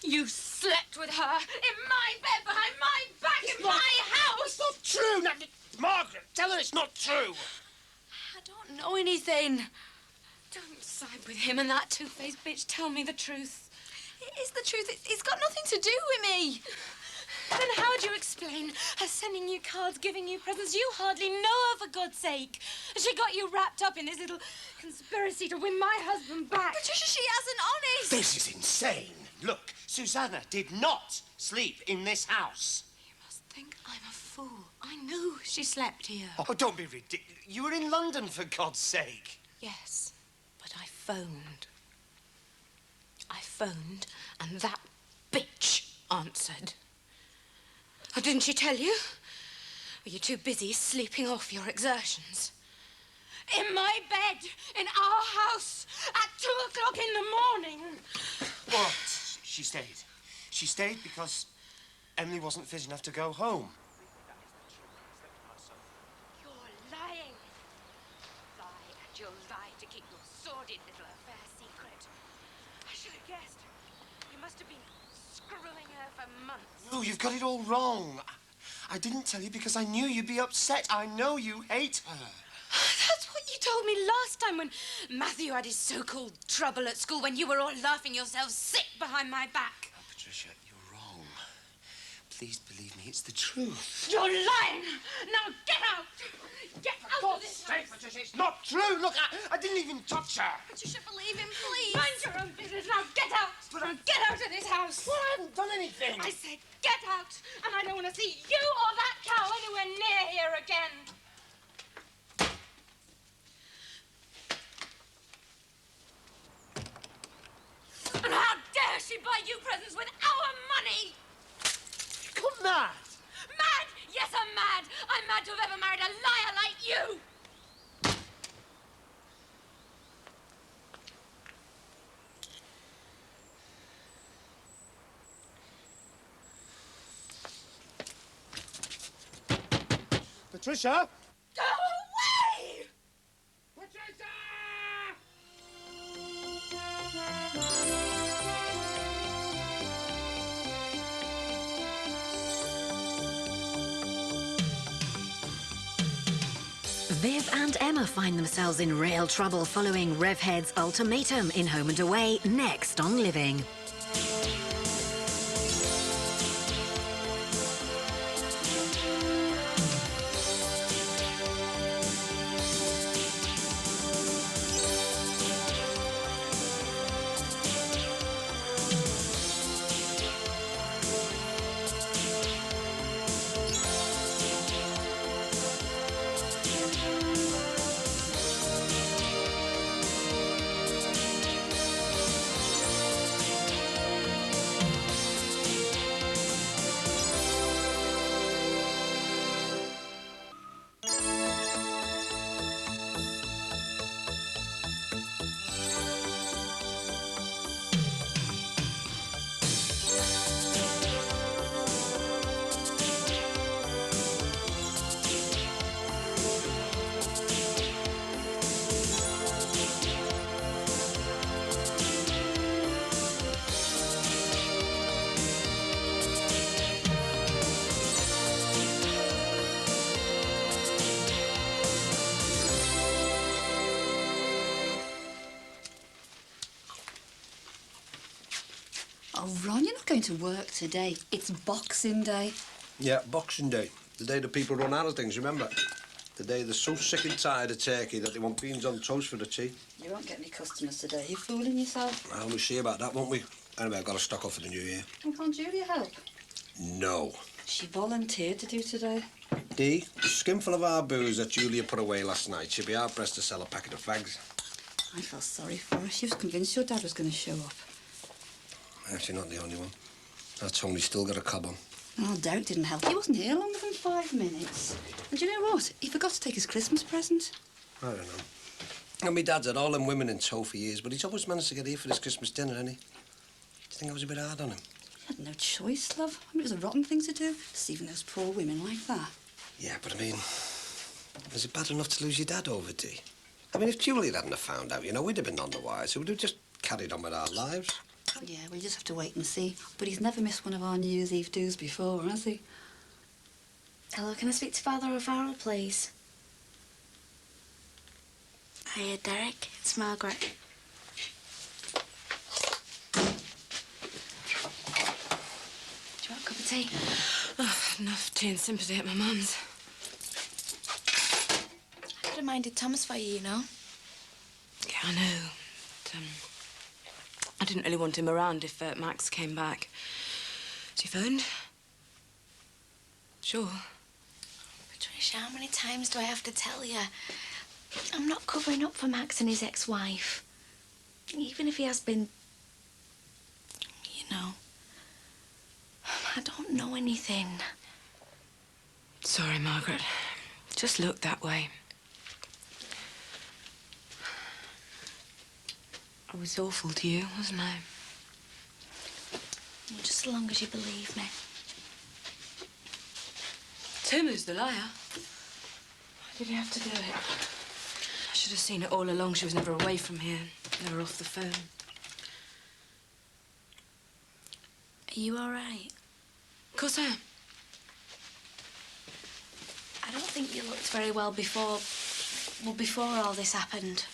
You slept with her in my bed, behind my back, in my house! It's not true! Now, Margaret, tell her it's not true! I don't know anything. Don't side with him and that two-faced bitch. Tell me the truth. It is the truth. It's got nothing to do with me. Then how do you explain her sending you cards, giving you presents? You hardly know her, for God's sake. She got you wrapped up in this little conspiracy to win my husband back. Patricia, she hasn't honest. This is insane. Look, Susanna did not sleep in this house. You must think I'm a fool. I knew she slept here. Oh, don't be ridiculous. You were in London, for God's sake. Yes, but I phoned. I phoned, and that bitch answered. Oh, didn't she tell you? Were you too busy sleeping off your exertions? In my bed, in our house, at 2 o'clock in the morning. What? She stayed. She stayed because Emily wasn't fit enough to go home. You're lying. Lie, and you'll lie to keep your sordid little affair secret. I should have guessed. You must have been grooming her for months. No, you've got it all wrong. I didn't tell you because I knew you'd be upset. I know you hate her. That's what you told me last time when Matthew had his so-called trouble at school, when you were all laughing yourselves sick behind my back. Patricia, you're wrong. Please believe me, it's the truth. You're lying! Now get out! Get out of this house! Patricia, it's not true. Look, I didn't even touch her. Patricia, believe him, please. Mind your own business. Now get out! Get out of this house! Well, I haven't done anything. I said get out! And I don't want to see you or that cow anywhere near here again. And how dare she buy you presents with our money? You've gone mad. Mad? Yes, I'm mad. I'm mad to have ever married a liar like you. Patricia! Go away! Patricia! Viv and Emma find themselves in real trouble following Revhead's ultimatum in Home and Away, next on Living. Oh, Ron, you're not going to work today. It's Boxing Day. Yeah, Boxing Day. The day that people run out of things, remember? The day they're so sick and tired of turkey that they want beans on toast for the tea. You won't get any customers today. You're fooling yourself. Well, we'll see about that, won't we? Anyway, I've got to stock up for the new year. And can't Julia help? No. She volunteered to do today. Dee, a skinful of our booze that Julia put away last night. She'd be hard-pressed to sell a packet of fags. I felt sorry for her. She was convinced your dad was going to show up. Actually, not the only one. That Tony still got a cob on. Oh, Derek didn't help. He wasn't here longer than 5 minutes. And do you know what? He forgot to take his Christmas present. I don't know. And my dad's had all them women in tow for years, but he's always managed to get here for his Christmas dinner, hasn't he? Do you think I was a bit hard on him? He had no choice, love. I mean, it was a rotten thing to do, deceiving those poor women like that. Yeah, but I mean, is it bad enough to lose your dad over, Dee? I mean, if Julie hadn't have found out, you know, we'd have been none the wiser. We'd have just carried on with our lives. Yeah, we'll just have to wait and see. But he's never missed one of our New Year's Eve do's before, has he? Hello, can I speak to Father O'Farrell, please? Hiya, Derek. It's Margaret. Do you want a cup of tea? Oh, enough tea and sympathy at my mum's. I could have minded Thomas for you, you know. Yeah, I know. But, I didn't really want him around if Max came back. Has he phoned? Sure. Patricia, how many times do I have to tell you? I'm not covering up for Max and his ex-wife. Even if he has been... you know... I don't know anything. Sorry, Margaret. Just looked that way. I was awful to you, wasn't I? Just as long as you believe me. Tim is the liar. Why did he have to do it? I should have seen it all along. She was never away from here, never off the phone. Are you all right? Of course I am. I don't think you looked very well before... Well, before all this happened.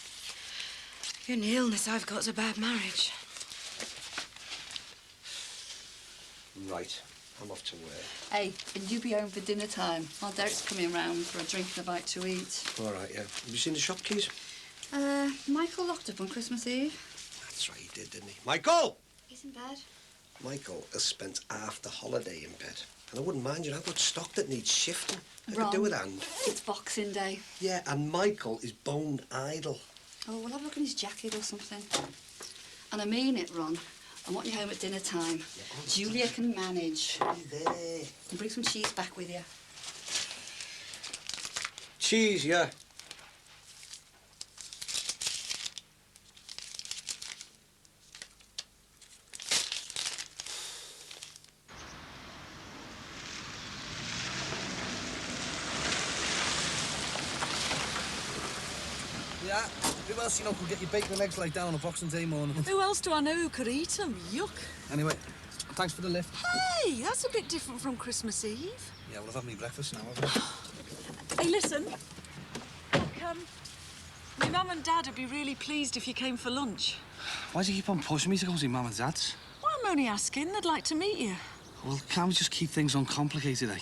The only illness I've got's a bad marriage. Right, I'm off to work. Hey, and you be home for dinner time. While Derek's coming round for a drink and a bite to eat. All right, yeah. Have you seen the shop keys? Michael locked up on Christmas Eve. That's right, he did, didn't he? Michael! He's in bed. Michael has spent half the holiday in bed. And I wouldn't mind you, I've got stock that needs shifting. I Ron, could do with hand. It's Boxing Day. Yeah, and Michael is bone idle. Oh, we'll have a look in his jacket or something. And I mean it, Ron. I want you home at dinner time. Julia can manage. There. And bring some cheese back with you. Cheese, yeah. Yeah, who else you know could get your bacon and eggs laid down on a Boxing Day morning? Who else do I know who could eat them? Yuck. Anyway, thanks for the lift. Hey, that's a bit different from Christmas Eve. Yeah, well, I've had me breakfast now, haven't I? Hey, listen. Look, my mum and dad would be really pleased if you came for lunch. Why do you keep on pushing me to go see Mum and Dad's? Well, I'm only asking. They'd like to meet you. Well, can't we just keep things uncomplicated, eh?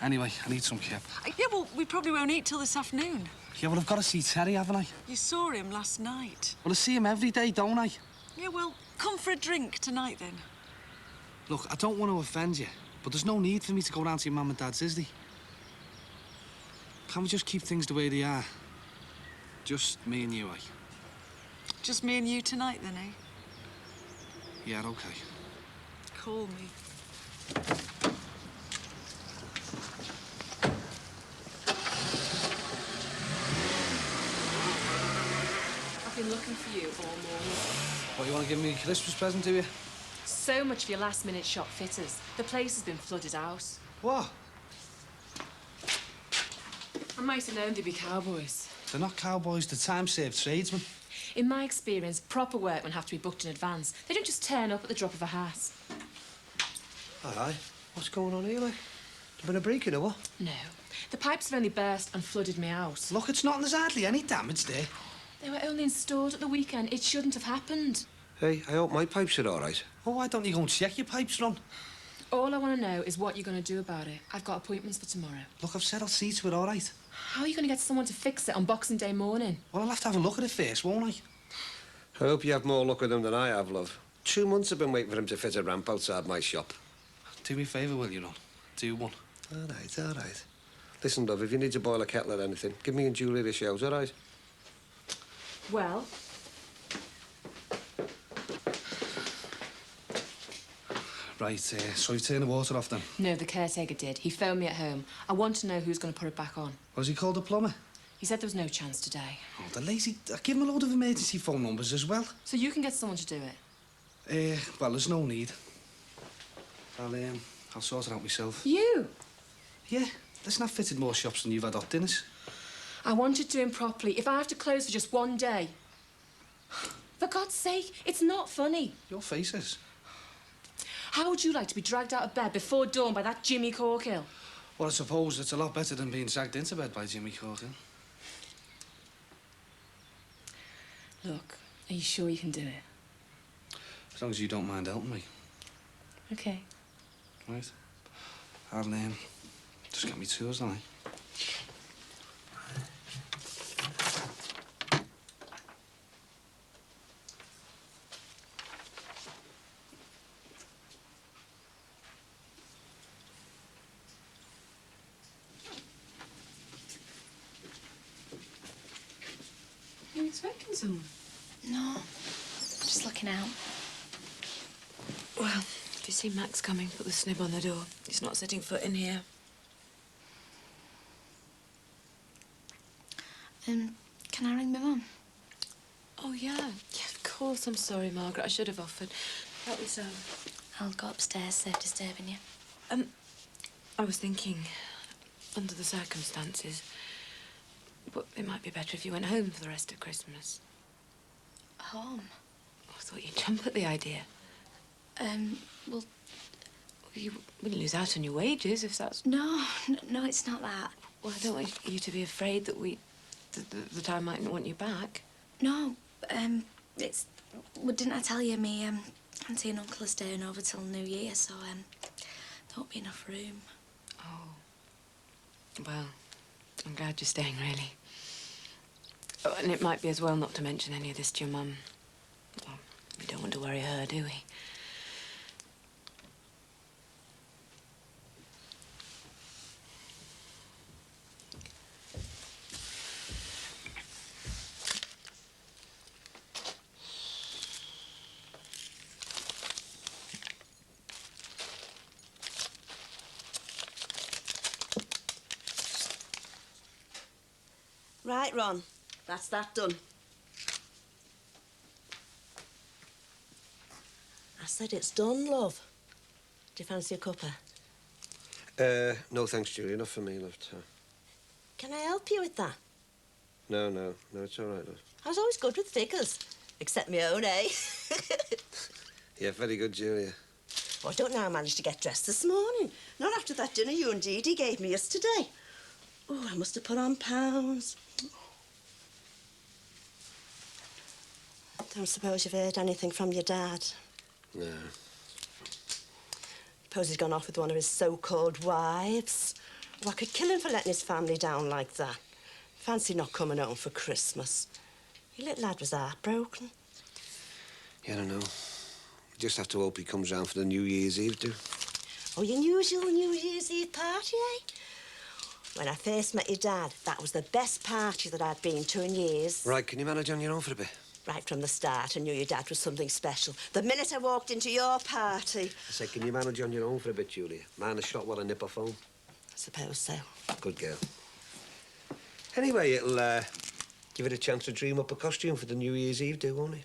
Anyway, I need some kip. Yeah, well, we probably won't eat till this afternoon. Yeah, well, I've got to see Terry, haven't I? You saw him last night. Well, I see him every day, don't I? Yeah, well, come for a drink tonight, then. Look, I don't want to offend you, but there's no need for me to go round to your Mum and Dad's, is there? Can't we just keep things the way they are? Just me and you, eh? Just me and you tonight, then, eh? Yeah, okay. Call me. I've been looking for you all morning. What, you want to give me a Christmas present, do you? So much for your last-minute shop fitters. The place has been flooded out. What? I might have known they'd be cowboys. They're not cowboys, they're time-served tradesmen. In my experience, proper workmen have to be booked in advance. They don't just turn up at the drop of a hat. Aye. What's going on here, like? There been a break-in or what? No. The pipes have only burst and flooded me out. Look, it's not, and there's hardly any damage there. They were only installed at the weekend. It shouldn't have happened. Hey, I hope my pipes are all right. Well, why don't you go and check your pipes, Ron? All I want to know is what you're going to do about it. I've got appointments for tomorrow. Look, I've said I'll see to it, all right? How are you going to get someone to fix it on Boxing Day morning? Well, I'll have to have a look at it first, won't I? I hope you have more luck with him than I have, love. 2 months I've been waiting for him to fit a ramp outside my shop. Do me a favour, will you, Ron? Do one. All right, all right. Listen, love, if you need to boil a kettle or anything, give me and Julie a shout, all right? Well... Right, so you've turned the water off then? No, the caretaker did. He phoned me at home. I want to know who's going to put it back on. Was he called a plumber? He said there was no chance today. Oh, the lazy... I give him a load of emergency phone numbers as well. So you can get someone to do it? Well, there's no need. I'll sort it out myself. You? Yeah. Listen, I've fitted more shops than you've had hot dinners. I want it doing properly. If I have to close for just one day... For God's sake, it's not funny. Your face is. How would you like to be dragged out of bed before dawn by that Jimmy Corkill? Well, I suppose it's a lot better than being dragged into bed by Jimmy Corkill. Look, are you sure you can do it? As long as you don't mind helping me. OK. Right. I'll, just get me tools, don't I? Are you expecting someone? No, just looking out. Well, if you see Max coming, put the snib on the door. He's not setting foot in here. Can I ring my mum? Oh, yeah. Yeah, of course. I'm sorry, Margaret. I should have offered. Help yourself. I'll go upstairs, save disturbing you. I was thinking, under the circumstances, but it might be better if you went home for the rest of Christmas. Home? I thought you'd jump at the idea. Well, You wouldn't lose out on your wages if that's... No, no, it's not that. Well, I don't want you to be afraid that that I mightn't want you back. No, it's... Well, didn't I tell you, me, auntie and uncle are staying over till New Year, so, there won't be enough room. Oh. Well, I'm glad you're staying, really. Oh, and it might be as well not to mention any of this to your mum. Well, we don't want to worry her, do we? Right, Ron. That's that done. I said it's done, love. Do you fancy a cuppa? No thanks, Julia. Not for me, love. Can I help you with that? No, it's all right, love. I was always good with figures. Except my own, eh? Yeah, very good, Julia. Oh, I don't know how I managed to get dressed this morning. Not after that dinner you and Dee Dee gave me yesterday. Oh, I must have put on pounds. Don't suppose you've heard anything from your dad? No. Suppose he's gone off with one of his so-called wives. Oh, I could kill him for letting his family down like that. Fancy not coming home for Christmas. Your little lad was heartbroken. Yeah, I don't know. We just have to hope he comes round for the New Year's Eve, do. Oh, your usual New Year's Eve party, eh? When I first met your dad, that was the best party that I'd been to in years. Right, can you manage on your own for a bit? Right from the start, I knew your dad was something special. The minute I walked into your party... I said, can you manage on your own for a bit, Julia? Man a shot while I nip off home. I suppose so. Good girl. Anyway, it'll give it a chance to dream up a costume for the New Year's Eve, do, won't it?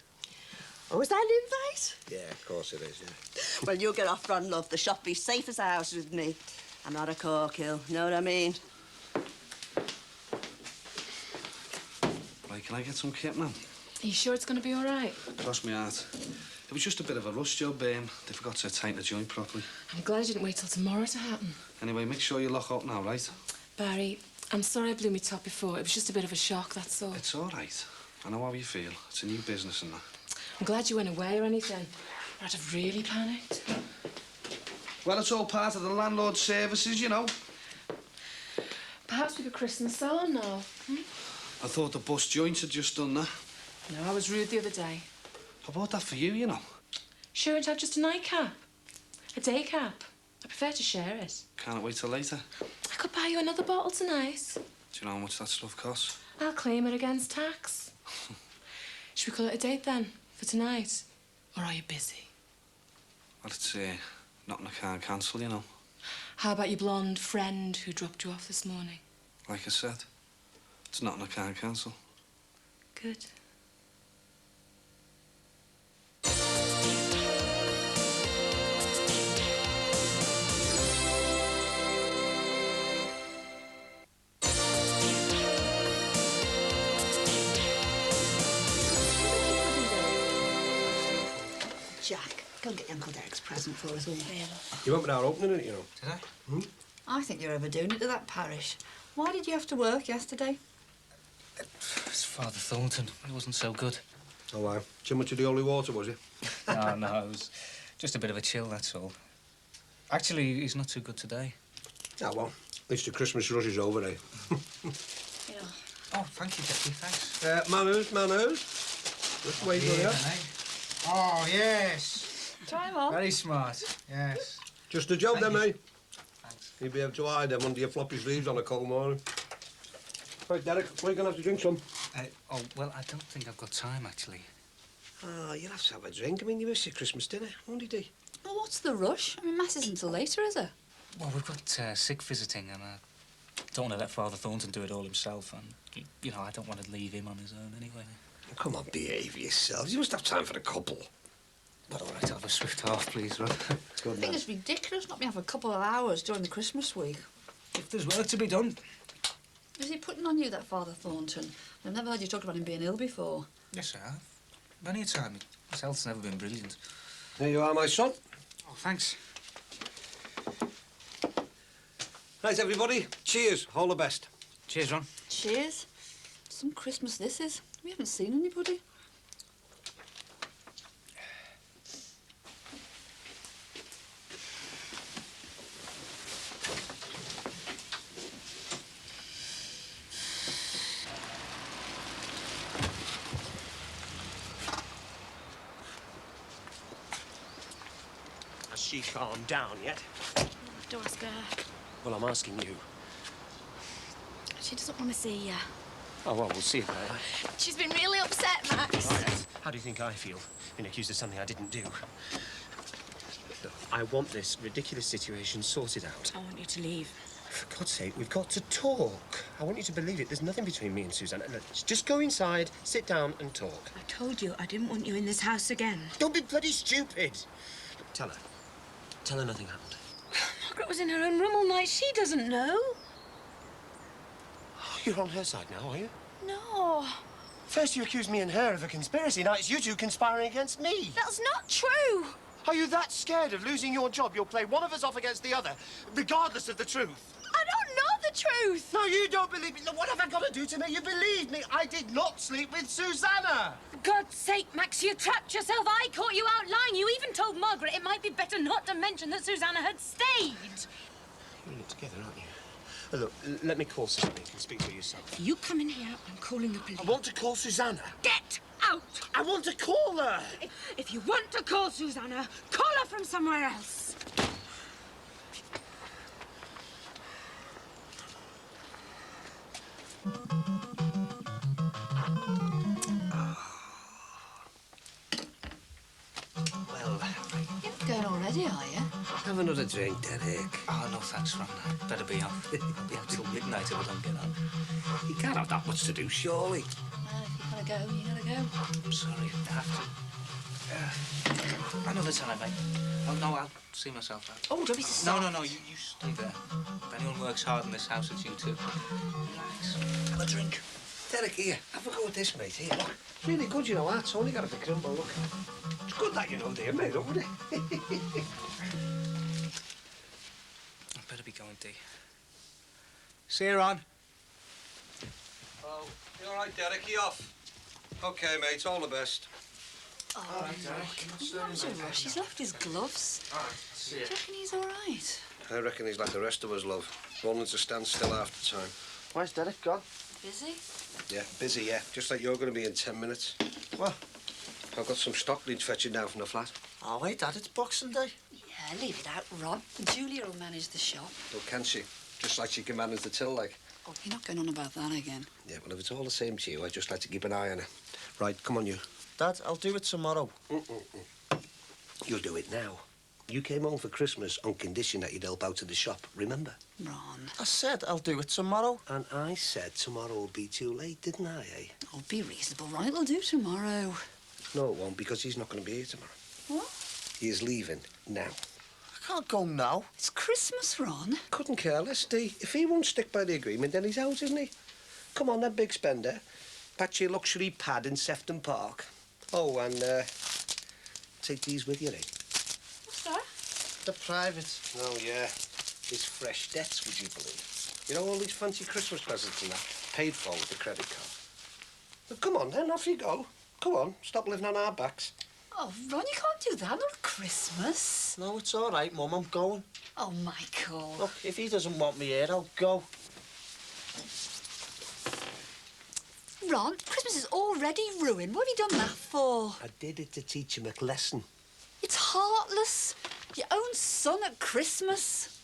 Oh, is that an invite? Yeah, of course it is, yeah. Well, you get off, Ron, love. The shop be safe as a house with me. I'm not a corkhill, know what I mean? Right, can I get some kit, man? Are you sure it's going to be all right? Cross me heart. It was just a bit of a rush job, They forgot to tighten the joint properly. I'm glad you didn't wait till tomorrow to happen. Anyway, make sure you lock up now, right? Barry, I'm sorry I blew me top before. It was just a bit of a shock, that's all. It's all right. I know how you feel. It's a new business and that. I'm glad you went away or anything. I'd have really panicked. Well, it's all part of the landlord's services, you know. Perhaps we could christen the salon now. I thought the bus joints had just done that. No, I was rude the other day. I bought that for you, you know. Sure, it had just a nightcap. A day cap. I prefer to share it. Can't wait till later. I could buy you another bottle tonight. Do you know how much that stuff costs? I'll claim it against tax. Should we call it a date then, for tonight? Or are you busy? Well, it's nothing I can't cancel, you know. How about your blonde friend who dropped you off this morning? Like I said, it's nothing I can't cancel. Good. Jack, go and get your Uncle Derek's present for us, will you? You went without opening it, you know. Did I? I think you're overdoing it to that parish. Why did you have to work yesterday? It's Father Thornton. He wasn't so good. Oh, why? Too much of the holy water, was it? No, it was just a bit of a chill, that's all. Actually, he's not too good today. Ah, well, at least the Christmas rush is over, eh? Yeah. Oh, thank you, Deputy, thanks. Manners. Just wait for you. Oh, yes. Try 'em on. Very smart, yes. Just a job, Thank then, you. mate. You'll be able to hide them under your floppy sleeves on a cold morning. Right, Derek, we're going to have to drink some. Oh, well, I don't think I've got time, actually. Oh, you'll have to have a drink. I mean, you missed your Christmas dinner, won't you, Dee? Well, what's the rush? I mean, Mass isn't until later, is it? Well, we've got sick visiting, and I don't want to let Father Thornton do it all himself, and, you know, I don't want to leave him on his own anyway. Come on, behave yourselves. You must have time for a couple. Well, all right, have a swift half, please, Rod. I think it's ridiculous not to have a couple of hours during the Christmas week. If there's work to be done. Is he putting on you, that Father Thornton? I've never heard you talk about him being ill before. Yes, I have. Many a time. His health's never been brilliant. There you are, my son. Oh, thanks. Right, everybody. Cheers. All the best. Cheers, Ron. Cheers. Some Christmas this is. We haven't seen anybody. Has she calmed down yet? Don't ask her. Well, I'm asking you. She doesn't want to see you. Oh, well, we'll see about that. She's been really upset, Max. Oh, yes. How do you think I feel being accused of something I didn't do? Look, I want this ridiculous situation sorted out. I want you to leave. For God's sake, we've got to talk. I want you to believe it. There's nothing between me and Susanna. Look, just go inside, sit down and talk. I told you I didn't want you in this house again. Don't be bloody stupid. Look, tell her. Tell her nothing happened. Margaret was in her own room all night. She doesn't know. Oh, you're on her side now, are you? No. First you accused me and her of a conspiracy, now it's you two conspiring against me. That's not true. Are you that scared of losing your job you'll play one of us off against the other, regardless of the truth? I don't know the truth. No, you don't believe me. Look, what have I got to do to make you believe me? I did not sleep with Susanna. For God's sake, Max, you trapped yourself. I caught you out lying. You even told Margaret it might be better not to mention that Susanna had stayed. You're in it together, aren't you? Look, let me call Susanna. You can speak for yourself. You come in here, I'm calling the police. I want to call Susanna. Get out! I want to call her. If you want to call Susanna, call her from somewhere else. Well, You're not going already, are you? have another drink, Derek. Oh, no, thanks, Ron. Better be on. I'll be up till midnight if I don't get up. You can't have that much to do, surely. Well, if you gotta go, you gotta go. I'm sorry, I have to. Another time, mate. Oh, no, I'll see myself out. Oh, don't be so No, you stay there. If anyone works hard in this house, it's you two. Relax. Have a drink. Derek, here, have a go at this, mate. Here, look. Really good, you know, that's only got a bit crumble, look. It's good that you know they're made up, wouldn't it? I better be going, Dee. See you, Ron. Oh, you all right, Derek? You off? OK, mate, all the best. Oh, not a rush. He's left his gloves. All right, Do you reckon he's all right? I reckon he's like the rest of us, love. Wanting to stand still half the time. Where's Derek gone? Busy? Yeah, busy, yeah. Just like you're going to be in 10 minutes. What? I've got some stock needs fetching down from the flat. Oh, wait, Dad, it's Boxing Day. Yeah, leave it out, Ron. Julia will manage the shop. Oh, can she? Just like she can manage the till, like. Oh, you're not going on about that again. Yeah, well, if it's all the same to you, I'd just like to keep an eye on her. Right, come on, you. Dad, I'll do it tomorrow. You'll do it now. You came home for Christmas on condition that you'd help out at the shop, remember? Ron. I said I'll do it tomorrow. And I said tomorrow will be too late, didn't I, eh? Oh, be reasonable, Ron. It'll do tomorrow. No, it won't, because he's not going to be here tomorrow. What? He is leaving now. I can't go now. It's Christmas, Ron. Couldn't care less, Dee. If he won't stick by the agreement, then he's out, isn't he? Come on, then, big spender. Patch your luxury pad in Sefton Park. Oh, and, take these with you, eh? What's that? The private. Oh, yeah. His fresh debts, would you believe? You know, all these fancy Christmas presents and that, paid for with the credit card. But come on, then, off you go. Come on, stop living on our backs. Oh, Ron, you can't do that. Not at Christmas. No, it's all right, Mum. I'm going. Oh, Michael. Look, if he doesn't want me here, I'll go. Ron, Christmas is already ruined. What have you done that for? I did it to teach him a lesson. It's heartless. Your own son at Christmas.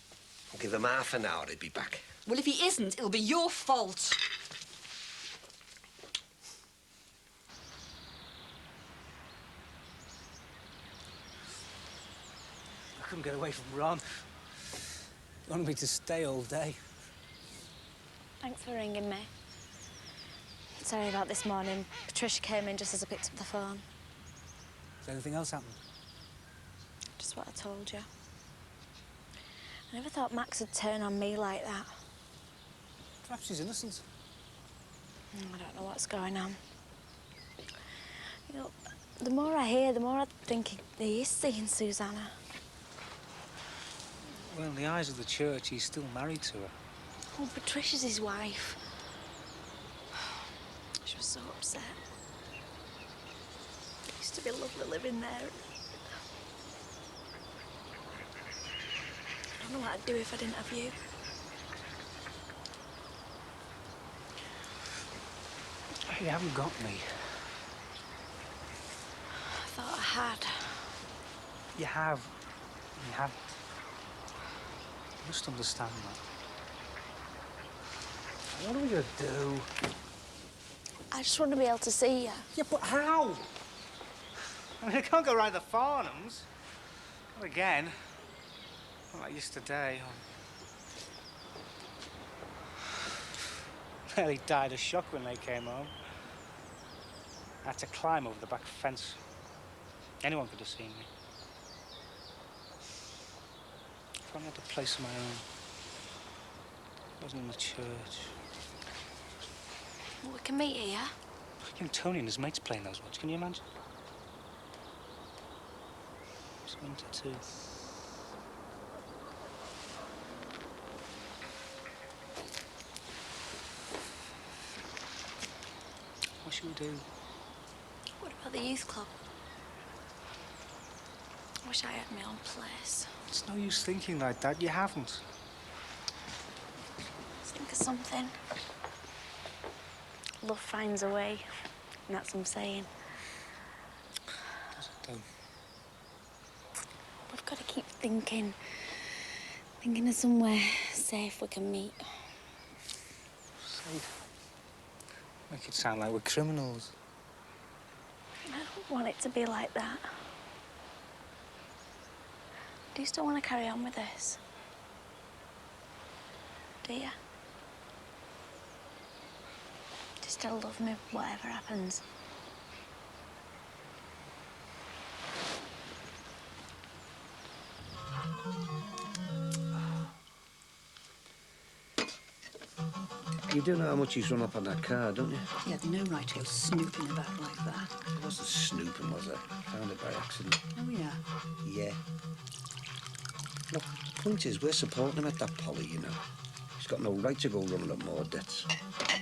I'll give him half an hour, he'll be back. Well, if he isn't, it'll be your fault. I couldn't get away from Ron. He wanted me to stay all day. Thanks for ringing me. Sorry about this morning. Patricia came in just as I picked up the phone. Has anything else happened? Just what I told you. I never thought Max would turn on me like that. Perhaps she's innocent. I don't know what's going on. You know, the more I hear, the more I think he is seeing Susanna. Well, in the eyes of the church, he's still married to her. Oh, Patricia's his wife. She was so upset. It used to be lovely living there. I don't know what I'd do if I didn't have you. You haven't got me. I thought I had. You have. You haven't. You must understand that. What are we going to do? I just want to be able to see you. Yeah, but how? I mean, I can't go round the Farnhams. Not again. Not like yesterday. Nearly died of shock when they came home. I had to climb over the back fence. Anyone could have seen me. If I had a place of my own. It wasn't in the church. Well, we can meet here. Young Tony and his mates playing those ones. Can you imagine? It's winter too. What should we do? What about the youth club? I wish I had my own place. It's no use thinking like that. You haven't. Let's think of something. Love finds a way, and that's what I'm saying. What's it done? We've got to keep thinking. Thinking of somewhere safe we can meet. Safe. Make it sound like we're criminals. I don't want it to be like that. Do you still want to carry on with this? Do you? Do you still love me, whatever happens? You do know how much he's run up on that car, don't you? He had no right to go snooping about like that. It wasn't snooping, was it? Found it by accident. Oh, yeah? Yeah. Look, the point is, we're supporting him at that Polly, you know. He's got no right to go running up more debts.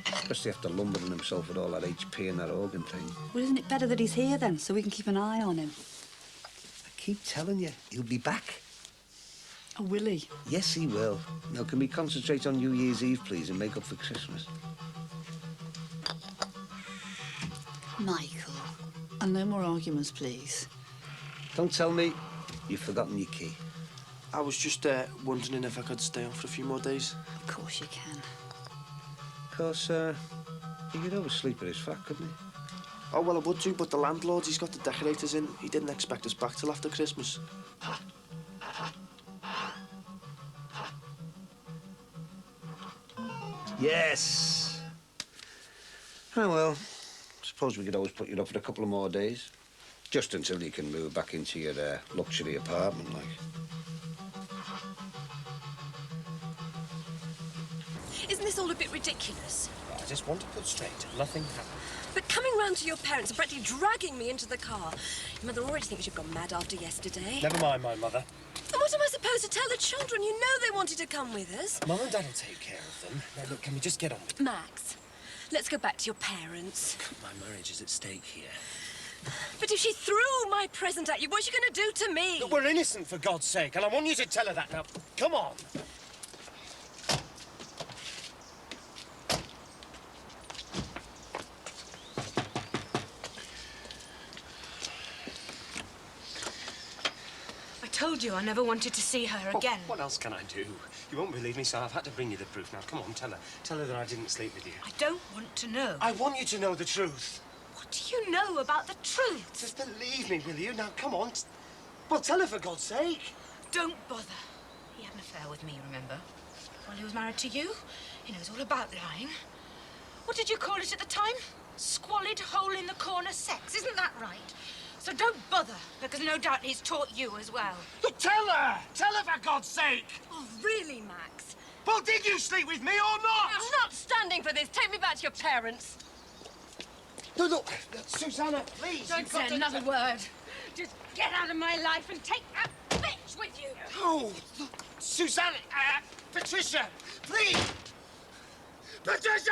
Especially after lumbering himself with all that HP and that organ thing. Well, isn't it better that he's here, then, so we can keep an eye on him? I keep telling you, he'll be back. Oh, will he? Yes, he will. Now, can we concentrate on New Year's Eve, please, and make up for Christmas? Michael, and no more arguments, please. Don't tell me you've forgotten your key. I was just wondering if I could stay on for a few more days. Of course you can. Of course, he could always sleep at his flat, couldn't he? Oh, well, I would do, but the landlord, he's got the decorators in. He didn't expect us back till after Christmas. Yes. Oh, well, suppose we could always put you up for a couple of more days. Just until you can move back into your luxury apartment, like. Isn't this all a bit ridiculous? I just want to put straight. Nothing happened. But coming round to your parents and practically dragging me into the car. Your mother already thinks you've gone mad after yesterday. Never mind my mother. And what am I supposed to tell the children? You know they wanted to come with us. Mum and Dad will take care of them. Now, look, can we just get on with it? Max, let's go back to your parents. My marriage is at stake here. But if she threw my present at you, what's she going to do to me? Look, we're innocent, for God's sake, and I want you to tell her that now. Come on. I told you I never wanted to see her again. What else can I do? You won't believe me, so I've had to bring you the proof. Now, come on, tell her. Tell her that I didn't sleep with you. I don't want to know. I want you to know the truth. What do you know about the truth? Just believe me, will you? Now, come on. Well, tell her, for God's sake. Don't bother. He had an affair with me, remember? While he was married to you. He knows all about lying. What did you call it at the time? Squalid hole-in-the-corner sex, isn't that right? So don't bother, because no doubt he's taught you as well. Look, tell her! Tell her, for God's sake! Oh, really, Max? Well, did you sleep with me or not? I'm not standing for this. Take me back to your parents. No, look, Susanna, please. Don't say another word. Just get out of my life and take that bitch with you. Oh, look, Susanna! Patricia! Please! Patricia!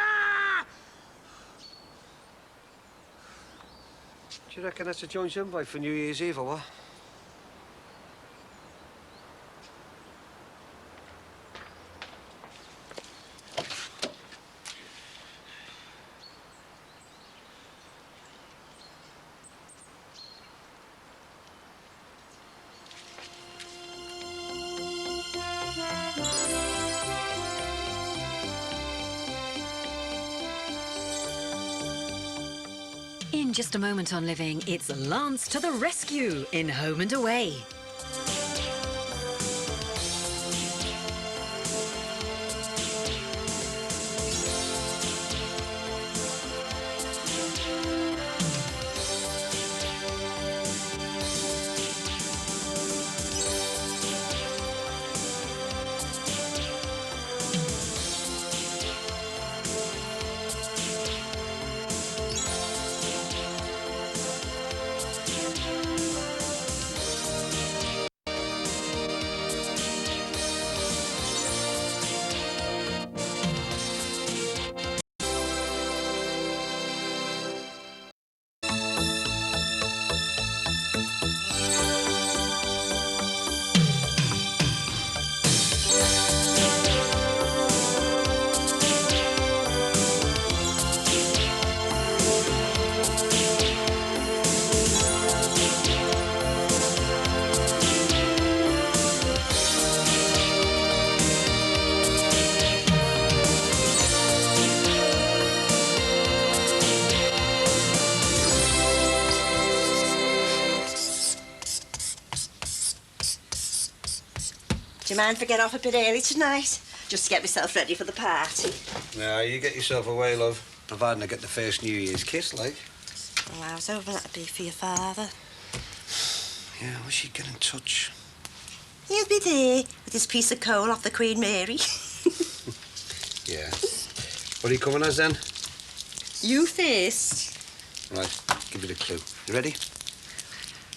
Do you reckon that's a joint invite for New Year's Eve or what? In just a moment on Living, it's Lance to the rescue in Home and Away. Do you mind if I get off a bit early tonight? Just to get myself ready for the party. Nah, you get yourself away, love. Providing I get the first New Year's kiss, like. Oh, I was hoping that'd be for your father. Yeah, I wish he'd get in touch. He'll be there with his piece of coal off the Queen Mary. Yeah. What are you coming as, then? You first. Right, give you the clue. You ready?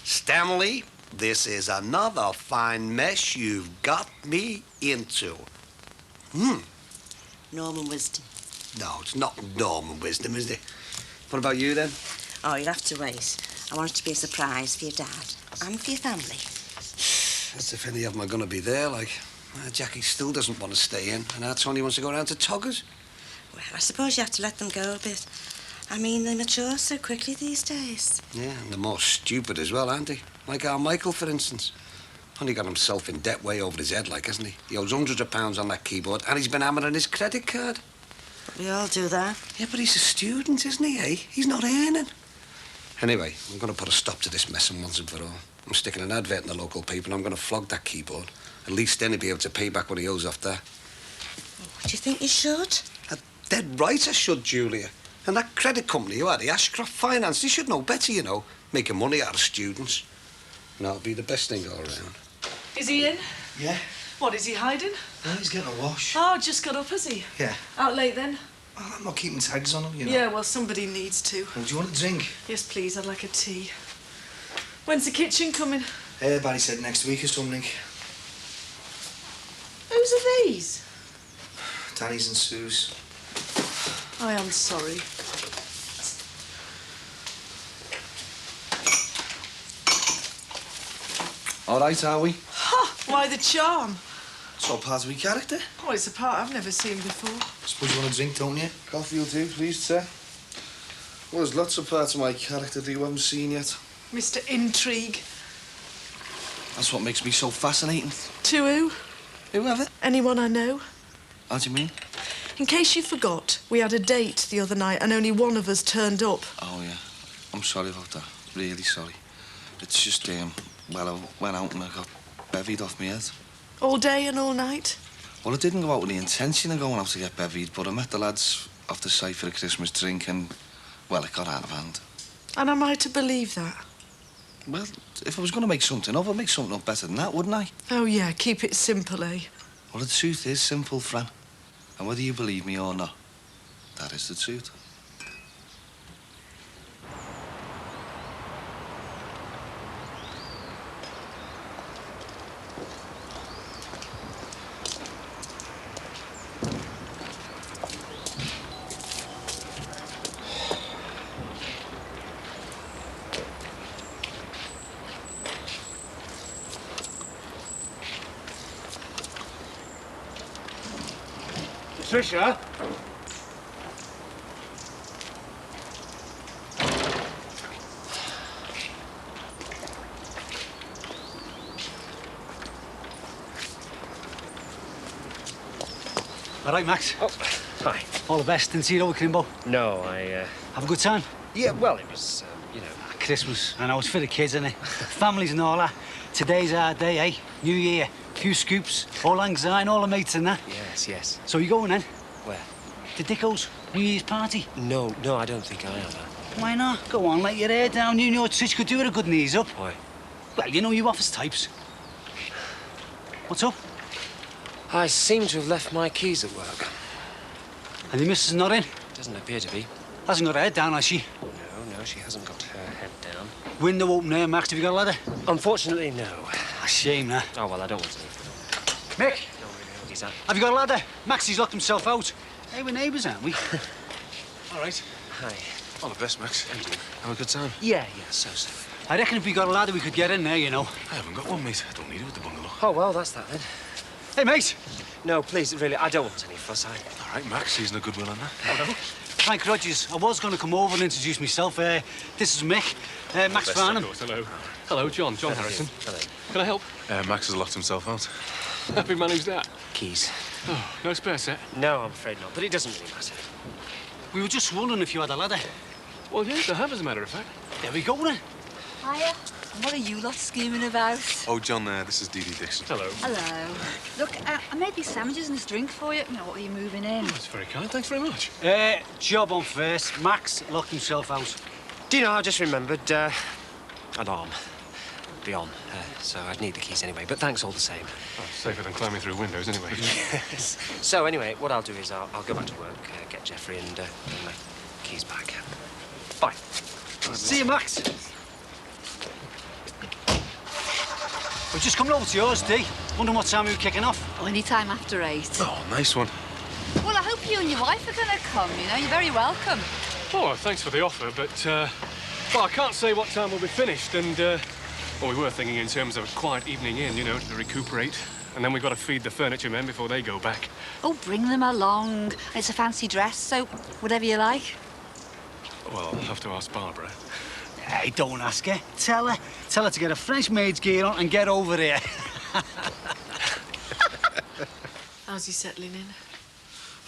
Stanley, this is another fine mess you've got me into. Norman Wisdom. No, it's not Norman Wisdom, is it? What about you, then? Oh, you'll have to wait. I want it to be a surprise for your dad and for your family. That's if any of them are going to be there, like. Jackie still doesn't want to stay in, and our Tony wants to go around to Toggers. Well, I suppose you have to let them go a bit. I mean, they mature so quickly these days. Yeah, and they're more stupid as well, aren't they? Like our Michael, for instance. Only got himself in debt way over his head, like, hasn't he? He owes hundreds of pounds on that keyboard, and he's been hammering his credit card. But we all do that. Yeah, but he's a student, isn't he, eh? He's not earning. Anyway, I'm going to put a stop to this mess once and for all. I'm sticking an advert in the local paper, and I'm going to flog that keyboard. At least then he'll be able to pay back what he owes off there. Do you think you should? Dead right I should, Julia. And that credit company you had, the Ashcroft Finance, they should know better, you know. Making money out of students. And that'll be the best thing all around. Is he in? Yeah. What, is he hiding? No, he's getting a wash. Oh, just got up, has he? Yeah. Out late then? Oh, I'm not keeping tags on him, you know. Yeah, well, somebody needs to. Well, do you want a drink? Yes, please, I'd like a tea. When's the kitchen coming? Barry said next week or something. Whose are these? Danny's and Sue's. I am sorry. All right, are we? Ha! Why the charm? It's all part of your character. Oh, it's a part I've never seen before. Suppose you want a drink, don't you? Coffee will do, please, sir. Well, there's lots of parts of my character that you haven't seen yet. Mr. Intrigue. That's what makes me so fascinating. To who? Whoever. Anyone I know. How do you mean? In case you forgot, we had a date the other night and only one of us turned up. Oh, yeah. I'm sorry about that. Really sorry. It's just, well, I went out and I got bevied off my head. All day and all night? Well, I didn't go out with the intention of going out to get bevied, but I met the lads off the site for a Christmas drink and, well, it got out of hand. And am I to believe that? Well, if I was going to make something up, I'd make something up better than that, wouldn't I? Oh, yeah, keep it simple, eh? Well, the truth is simple, Fran. And whether you believe me or not, that is the truth. Patricia? All right, Max. Oh, hi. All the best. Didn't see you over Crimbo. No, I, Have a good time? Yeah, well, it was, you know... Christmas. I know, it's for the kids, isn't it? Families and all that. Today's our day, eh? New Year. Few scoops. All lang syne, all the mates and that. Yes, yes. So you going then? Where? To Dicko's New Year's party. No, I don't think I am. Why not? Go on, let your hair down. You know Trish could do with a good knees up. Why? Well, you know you office types. What's up? I seem to have left my keys at work. And the missus not in? Doesn't appear to be. Hasn't got her head down, has she? No, she hasn't got her head down. Window open there, Max. Have you got a ladder? Unfortunately, no. A shame, that. Oh, well, I don't want to leave. Mick! Don't really know what he's at. Have you got a ladder? Maxie's locked himself out. Hey, we're neighbours, aren't we? All right. Hi. All the best, Max. And you. Have a good time. Yeah, so. I reckon if we got a ladder, we could get in there, you know. I haven't got one, mate. I don't need it with the bungalow. Oh, well, that's that then. Hey, mate! No, please, really, I don't want any fuss. All right, Max, season of goodwill on that. Hello. Frank Rogers. I was going to come over and introduce myself. This is Mick. Max Best, Farnham. of course. Hello. Hello, John Harrison. Hello. Can I help? Max has locked himself out. Happy man, who's that? Keys. Oh, no spare set? No, I'm afraid not, but it doesn't really matter. We were just wondering if you had a ladder. Well, yes, I have, as a matter of fact. There we go, then. Hiya. What are you lot scheming about? Oh, John, this is Dee Dee Dixon. Hello. Hello. Look, I made these sandwiches and this drink for you. Now, what are you moving in? Oh, that's very kind. Thanks very much. Job on first. Max locked himself out. Do you know, I just remembered an arm. The arm. So I'd need the keys anyway, but thanks all the same. Oh, safer than climbing through windows, anyway. Yes. So anyway, what I'll do is I'll go back to work, get Jeffrey and bring my keys back. Bye. See you, Max. We've just come over to yours, Dee. Wondering what time we were kicking off. Oh, any time after 8. Oh, nice one. Well, I hope you and your wife are going to come, you know. You're very welcome. Oh, well, thanks for the offer, but, well, I can't say what time we'll be finished, and, well, we were thinking in terms of a quiet evening in, you know, to recuperate. And then we've got to feed the furniture men before they go back. Oh, bring them along. It's a fancy dress, so whatever you like. Well, I'll have to ask Barbara. Hey, don't ask her. Tell her. Tell her to get a French maid's gear on and get over here. How's he settling in?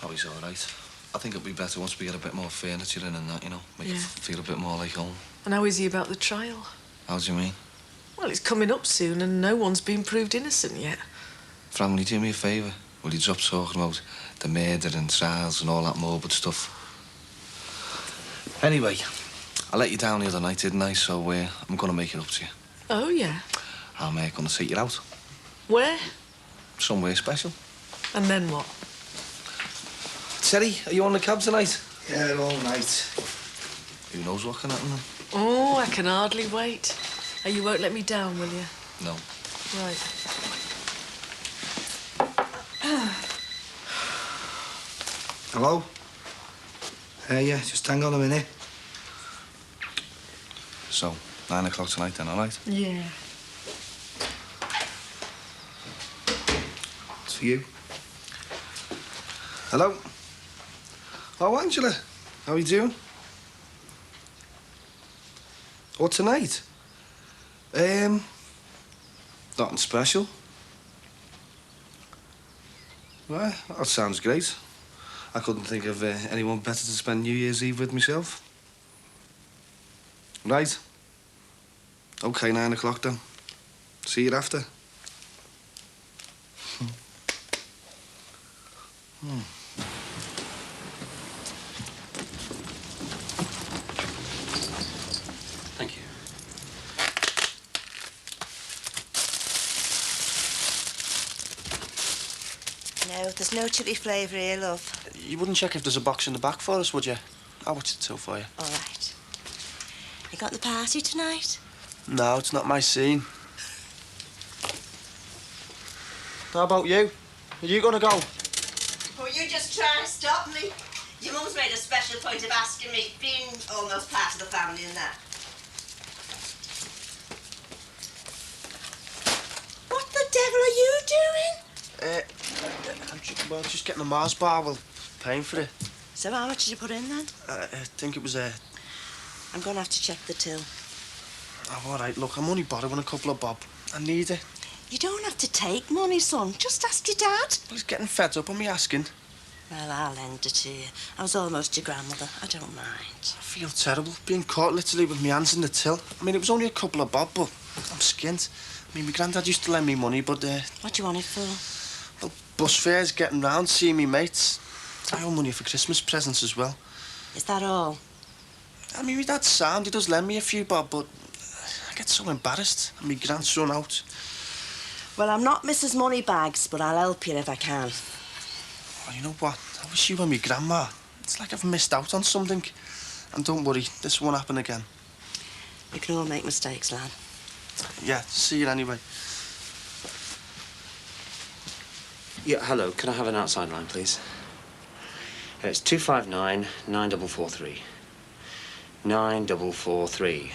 Oh, he's all right. I think it'll be better once we get a bit more furniture in and that, you know. Make it Yeah. feel a bit more like home. And how is he about the trial? How do you mean? Well, it's coming up soon and no one's been proved innocent yet. Fran, will you do me a favour? Will you drop talking about the murder and trials and all that morbid stuff? Anyway, I let you down the other night, didn't I? So I'm going to make it up to you. Oh, yeah? I'm going to take you out. Where? Somewhere special. And then what? Terry, are you on the cab tonight? Yeah, all night. Who knows what can happen then? Oh, I can hardly wait. Oh, you won't let me down, will you? No. Right. Hello? Yeah, just hang on a minute. So, 9 o'clock tonight then, all right? Yeah. It's for you. Hello? Oh, Angela. How are you doing? What, tonight? Nothing special. Well, that sounds great. I couldn't think of anyone better to spend New Year's Eve with myself. Right. OK, 9 o'clock then. See you after. Thank you. No, there's no chilli flavour here, love. You wouldn't check if there's a box in the back for us, would you? I'll watch it till for you. All right. You got the party tonight? No, it's not my scene. How about you? Are you gonna go? Oh, you just trying to stop me? Your mum's made a special point of asking me, being almost part of the family and that. What the devil are you doing? Well, just getting a Mars bar. We'll paying for it. So how much did you put in then? I think it was I'm going to have to check the till. Oh, all right, look, I'm only borrowing a couple of bob. I need it. You don't have to take money, son. Just ask your dad. He's getting fed up on me asking. Well, I'll lend it to you. I was almost your grandmother. I don't mind. I feel terrible, being caught literally with my hands in the till. I mean, it was only a couple of bob, but I'm skint. I mean, my granddad used to lend me money, but... What do you want it for? Well, bus fares, getting round, seeing me mates. I owe money for Christmas presents as well. Is that all? I mean, my dad's sound. He does lend me a few bob, but I get so embarrassed. And my grant's run out. Well, I'm not Mrs. Moneybags, but I'll help you if I can. Oh, you know what? I wish you were my grandma. It's like I've missed out on something. And don't worry, this won't happen again. You can all make mistakes, lad. Yeah, see you anyway. Yeah, hello. Can I have an outside line, please? It's 259 9443. 9443.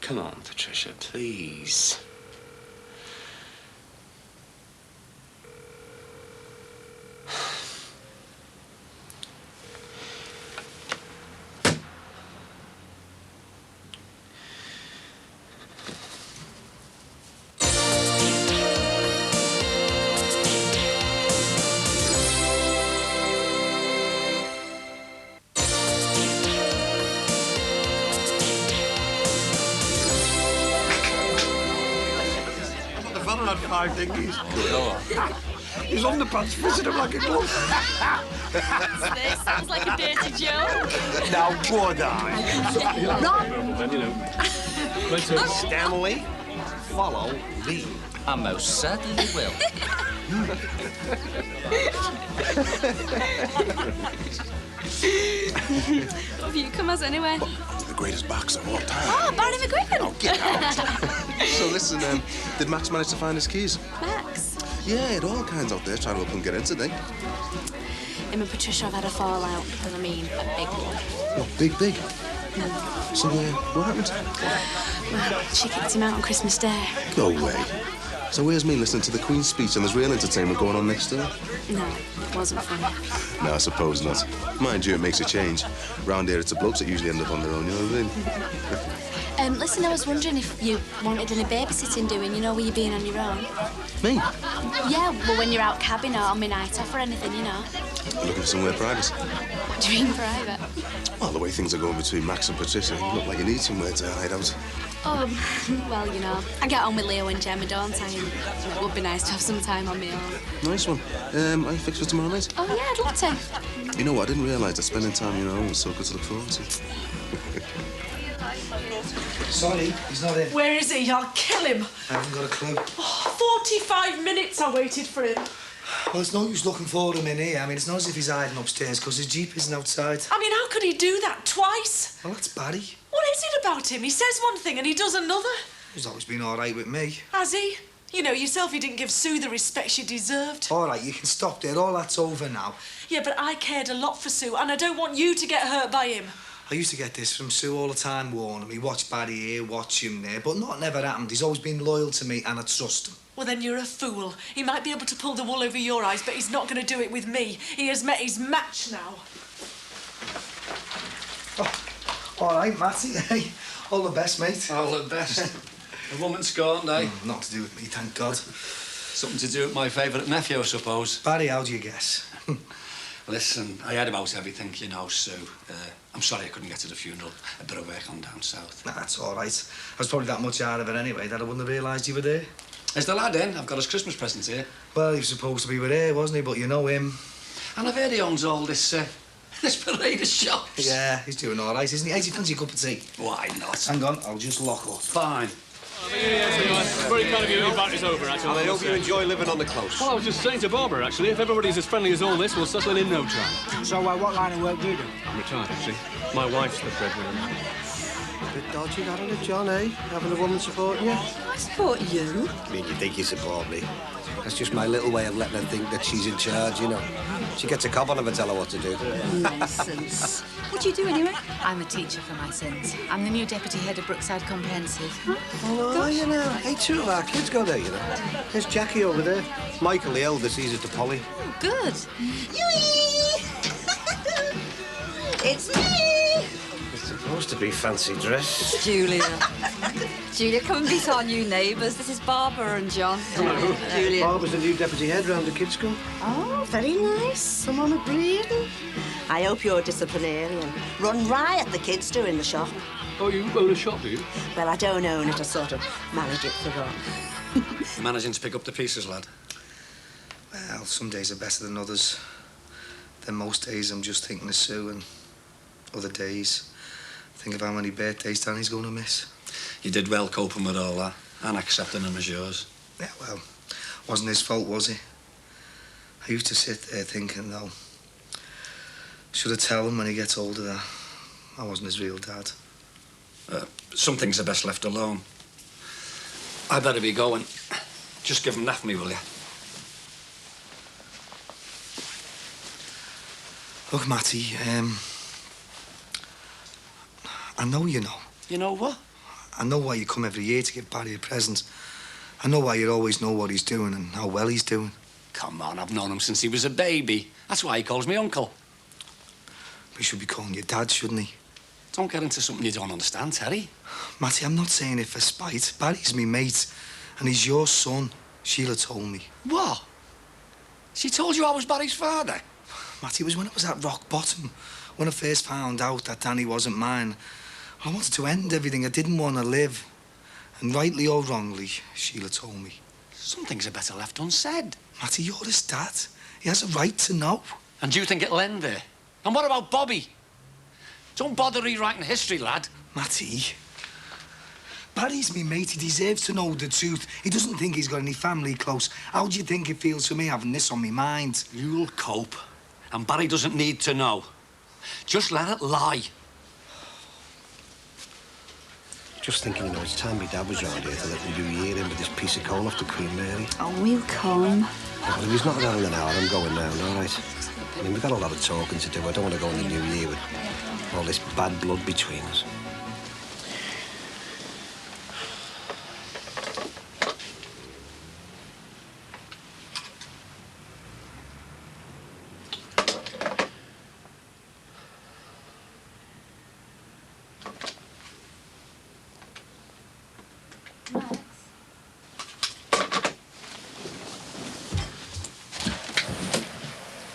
Come on, Patricia, please. Had 5 dinghies. His underpants fitted him like a glove. This sounds like a dirty joke. Now would I? Then, you know. Stanley, follow me. I most certainly will. Have you come as anyway? The greatest boxer of all time. Oh, Barney McGuigan! Oh, get out. So listen, did Max manage to find his keys? Max? Yeah, it all kinds out there trying to help him get in today. Him and Patricia have had a fallout. I mean, a big one. What, big? So, what happened? Well, she kicked him out on Christmas Day. No way. So where's me listening to the Queen's speech and there's real entertainment going on next door? No, it wasn't funny. No, I suppose not. Mind you, it makes a change. Round here, it's the blokes that usually end up on their own, you know what I mean? Listen, I was wondering if you wanted any babysitting doing, you know, where you're being on your own. Me? Yeah, well, when you're out cabbing or on my night off or anything, you know. You're looking for somewhere private? What do you mean private? Well, the way things are going between Max and Patricia, you look like you need somewhere to hide out. Oh, well, you know, I get on with Leo and Gemma, don't I? And it would be nice to have some time on my own. Nice one. Are you fixed for tomorrow night? Oh, yeah, I'd love to. You know what? I didn't realise that spending time on your own was so good to look forward to. Sorry, he's not in. Where is he? I'll kill him. I haven't got a clue. Oh, 45 minutes I waited for him. Well, it's no use looking for him in here. I mean, it's not as if he's hiding upstairs because his Jeep isn't outside. I mean, how could he do that twice? Well, that's Barry. What is it about him? He says one thing and he does another. He's always been all right with me. Has he? You know yourself, he didn't give Sue the respect she deserved. All right, you can stop there. All that's over now. Yeah, but I cared a lot for Sue, and I don't want you to get hurt by him. I used to get this from Sue all the time, warning me, watch Barry here, watch him there. But nothing ever happened. He's always been loyal to me, and I trust him. Well, then you're a fool. He might be able to pull the wool over your eyes, but he's not going to do it with me. He has met his match now. Oh, all right, Matty. Hey, all the best, mate. All the best. A woman's scorned, eh? Not to do with me, thank God. Something to do with my favourite nephew, I suppose. Barry, how do you guess? Listen, I heard about everything, you know, Sue. I'm sorry I couldn't get to the funeral. A bit of work on down south. Nah, that's all right. I was probably that much out of it anyway that I wouldn't have realised you were there. Is the lad in? I've got his Christmas present here. Well, he was supposed to be with her, wasn't he? But you know him. And I've heard he owns all this, this parade of shops. Yeah, he's doing all right, isn't he? Hey, do you fancy a cup of tea? Why not? Hang on, I'll just lock up. Fine. Very kind of you. Your battery's over, actually. And I hope you enjoy living on the close. Well, I was just saying to Barbara, actually, if everybody's as friendly as all this, we'll settle in no time. So, what line of work do you do? I'm retired, actually. My wife's the breadwinner. Bit dodgy, that, isn't it, John, eh? Having a woman supporting you? I support you. I mean, you think you support me. That's just my little way of letting her think that she's in charge, you know. She gets a cop on if I tell her what to do. Nonsense. What do you do anyway? I'm a teacher for my sins. I'm the new deputy head of Brookside Comprehensive. Oh, you know. Hey, 2 of our kids go there, you know. There's Jackie over there. Michael, the eldest, he's at the Polly. Good. It's me! It's supposed to be fancy dress. Julia. Julia, come and meet our new neighbours. This is Barbara and John. Julia. Barbara's the new deputy head round the kids' school. Oh, very nice. Someone a breeding. I hope you're a disciplinarian. Run riot the kids do in the shop. Oh, you own a shop, do you? Well, I don't own it. I sort of manage it for Ron. Managing to pick up the pieces, lad. Well, some days are better than others. Then most days I'm just thinking of Sue, and other days think of how many birthdays Danny's going to miss. You did well coping with all that and accepting him as yours. Yeah, well, wasn't his fault, was it? I used to sit there thinking, though, should I tell him when he gets older that I wasn't his real dad? Some things are best left alone. I better be going. Just give him naff me, will you? Look, Matty, I know you know. You know what? I know why you come every year to give Barry a present. I know why you always know what he's doing and how well he's doing. Come on, I've known him since he was a baby. That's why he calls me uncle. He should be calling you dad, shouldn't he? Don't get into something you don't understand, Terry. Matty, I'm not saying it for spite. Barry's me mate, and he's your son. Sheila told me. What? She told you I was Barry's father? Matty, it was when I was at rock bottom, when I first found out that Danny wasn't mine. I wanted to end everything. I didn't want to live. And rightly or wrongly, Sheila told me. Some things are better left unsaid. Matty, you're his dad. He has a right to know. And you think it'll end there? And what about Bobby? Don't bother rewriting history, lad. Matty, Barry's me mate. He deserves to know the truth. He doesn't think he's got any family close. How do you think it feels for me having this on my mind? You'll cope. And Barry doesn't need to know. Just let it lie. Just thinking, you know, it's time my dad was round here to let the new year in with this piece of coal off the Queen Mary. Oh, we'll come. Well, if he's not around in an hour, I'm going now, all right? I mean, we've got a lot of talking to do. I don't want to go in the new year with all this bad blood between us.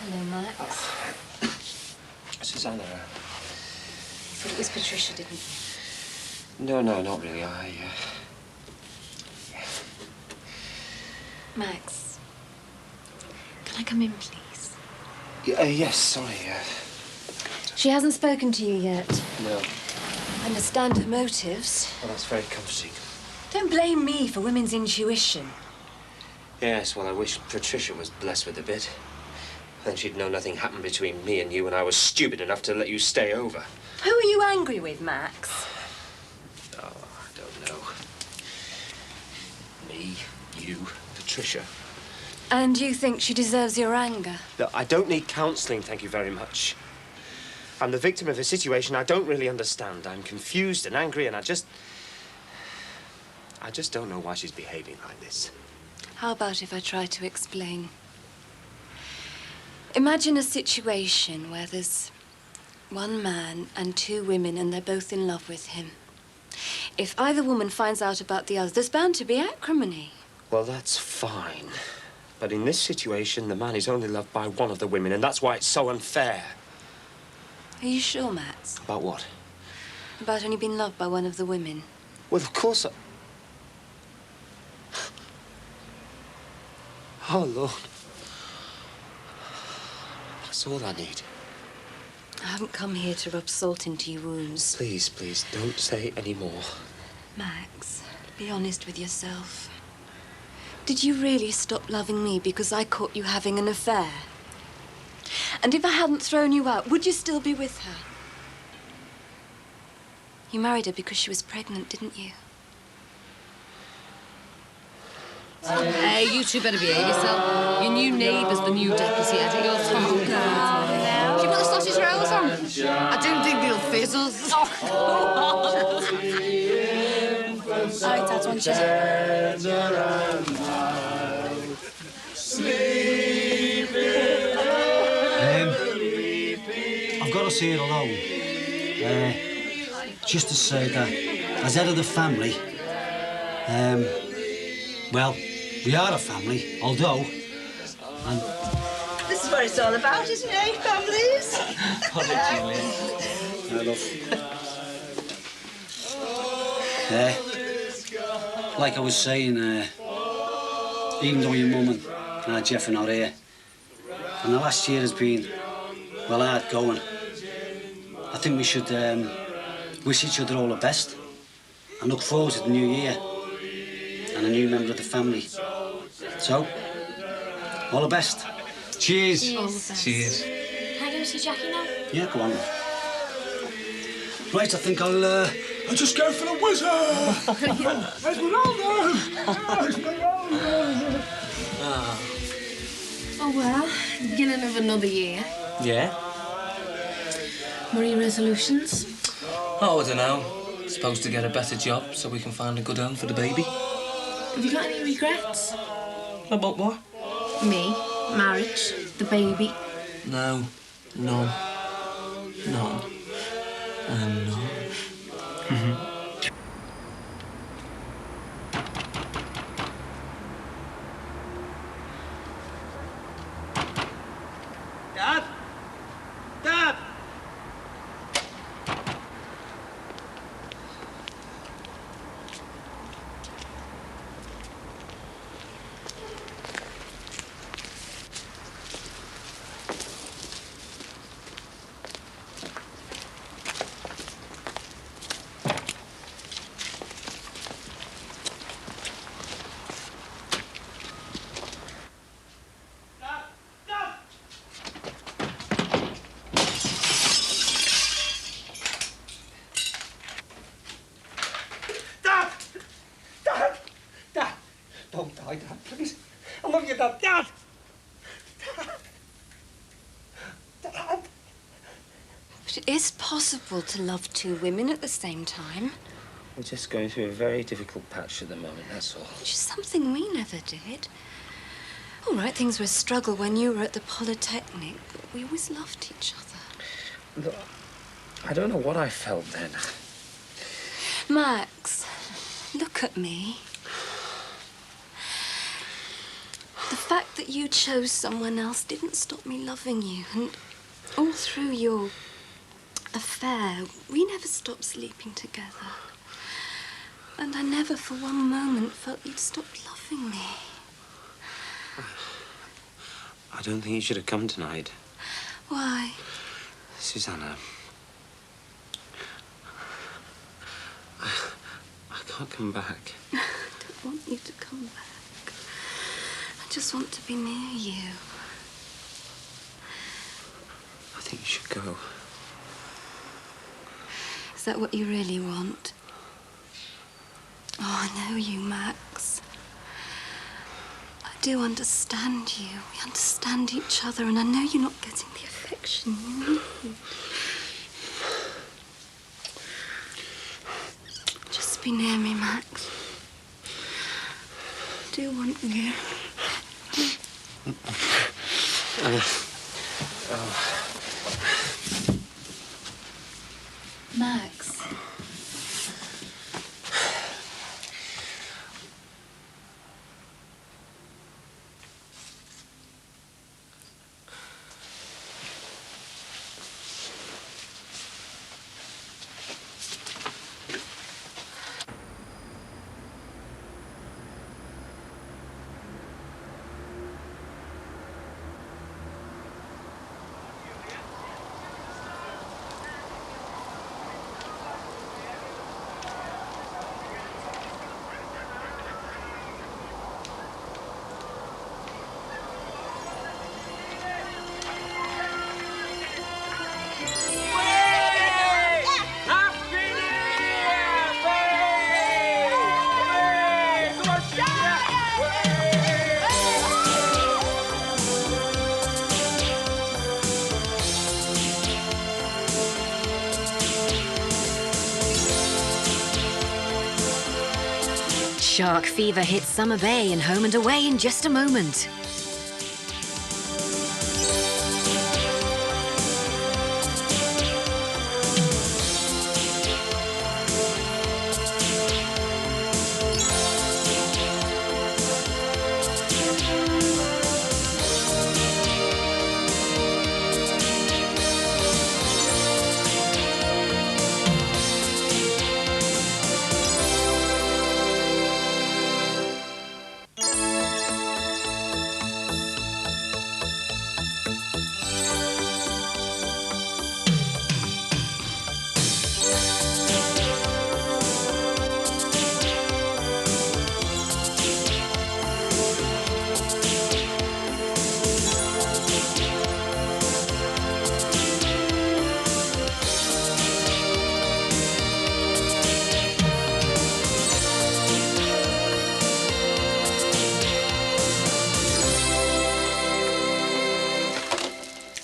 Hello, Max. Susanna. It was Patricia, didn't you? No, not really. Max, can I come in, please? Yes, sorry. She hasn't spoken to you yet. No. I understand her motives. Well, that's very comforting. Don't blame me for women's intuition. Yes, well, I wish Patricia was blessed with a bit. Then she'd know nothing happened between me and you when I was stupid enough to let you stay over. Who are you angry with, Max? Oh, I don't know. Me, you, Patricia. And you think she deserves your anger? Look, I don't need counselling, thank you very much. I'm the victim of a situation I don't really understand. I'm confused and angry, and I just don't know why she's behaving like this. How about if I try to explain? Imagine a situation where there's one man and two women and they're both in love with him. If either woman finds out about the other, there's bound to be acrimony. Well, that's fine. But in this situation, the man is only loved by one of the women, and that's why it's so unfair. Are you sure, Max? About what? About only being loved by one of the women? Well, of course I... Oh, Lord. That's all I need. I haven't come here to rub salt into your wounds. Please, don't say any more. Max, be honest with yourself. Did you really stop loving me because I caught you having an affair? And if I hadn't thrown you out, would you still be with her? You married her because she was pregnant, didn't you? Hey, you two better behave yourself. Your new neighbour's the new deputy editor. You're talking. Oh, no. Have you got the sausage rolls on? I don't think they'll fit us. Oh, All right, Dad, one I've got to say hello. Just to say that, as head of the family, well, we are a family, although, and This is what it's all about, isn't it, families? like I was saying, even though your mum and Jeff are not here, and the last year has been, well, hard going, I think we should wish each other all the best and look forward to the new year and a new member of the family. So, all the best. Cheers. Cheers. Can I go see Jackie now? Yeah, go on. Right, I think I'll just go for the wizard. Esmeralda! Esmeralda! Oh, well, beginning of another year. Yeah? What are your resolutions? Oh, I don't know. Supposed to get a better job so we can find a good home for the baby. Have you got any regrets? About what? Me, marriage, the baby. No. None. None. And none. Dad? Dad? Don't die, Dad, please. I love you, Dad. Dad! Dad! But it is possible to love two women at the same time. We're just going through a very difficult patch at the moment, that's all. Which is something we never did. All right, things were a struggle when you were at the Polytechnic, but we always loved each other. Look, I don't know what I felt then. Max, look at me. The fact that you chose someone else didn't stop me loving you. And all through your affair, we never stopped sleeping together. And I never for one moment felt you'd stopped loving me. I don't think you should have come tonight. Why? Susanna. I can't come back. I don't want you to come back. I just want to be near you. I think you should go. Is that what you really want? Oh, I know you, Max. I do understand you. We understand each other, and I know you're not getting the affection you need. Just be near me, Max. I do want you. Max. Shark fever hits Summer Bay and home and away in just a moment.